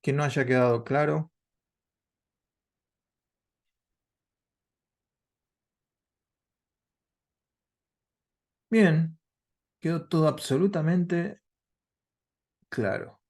que no haya quedado claro. Bien, quedó todo absolutamente claro.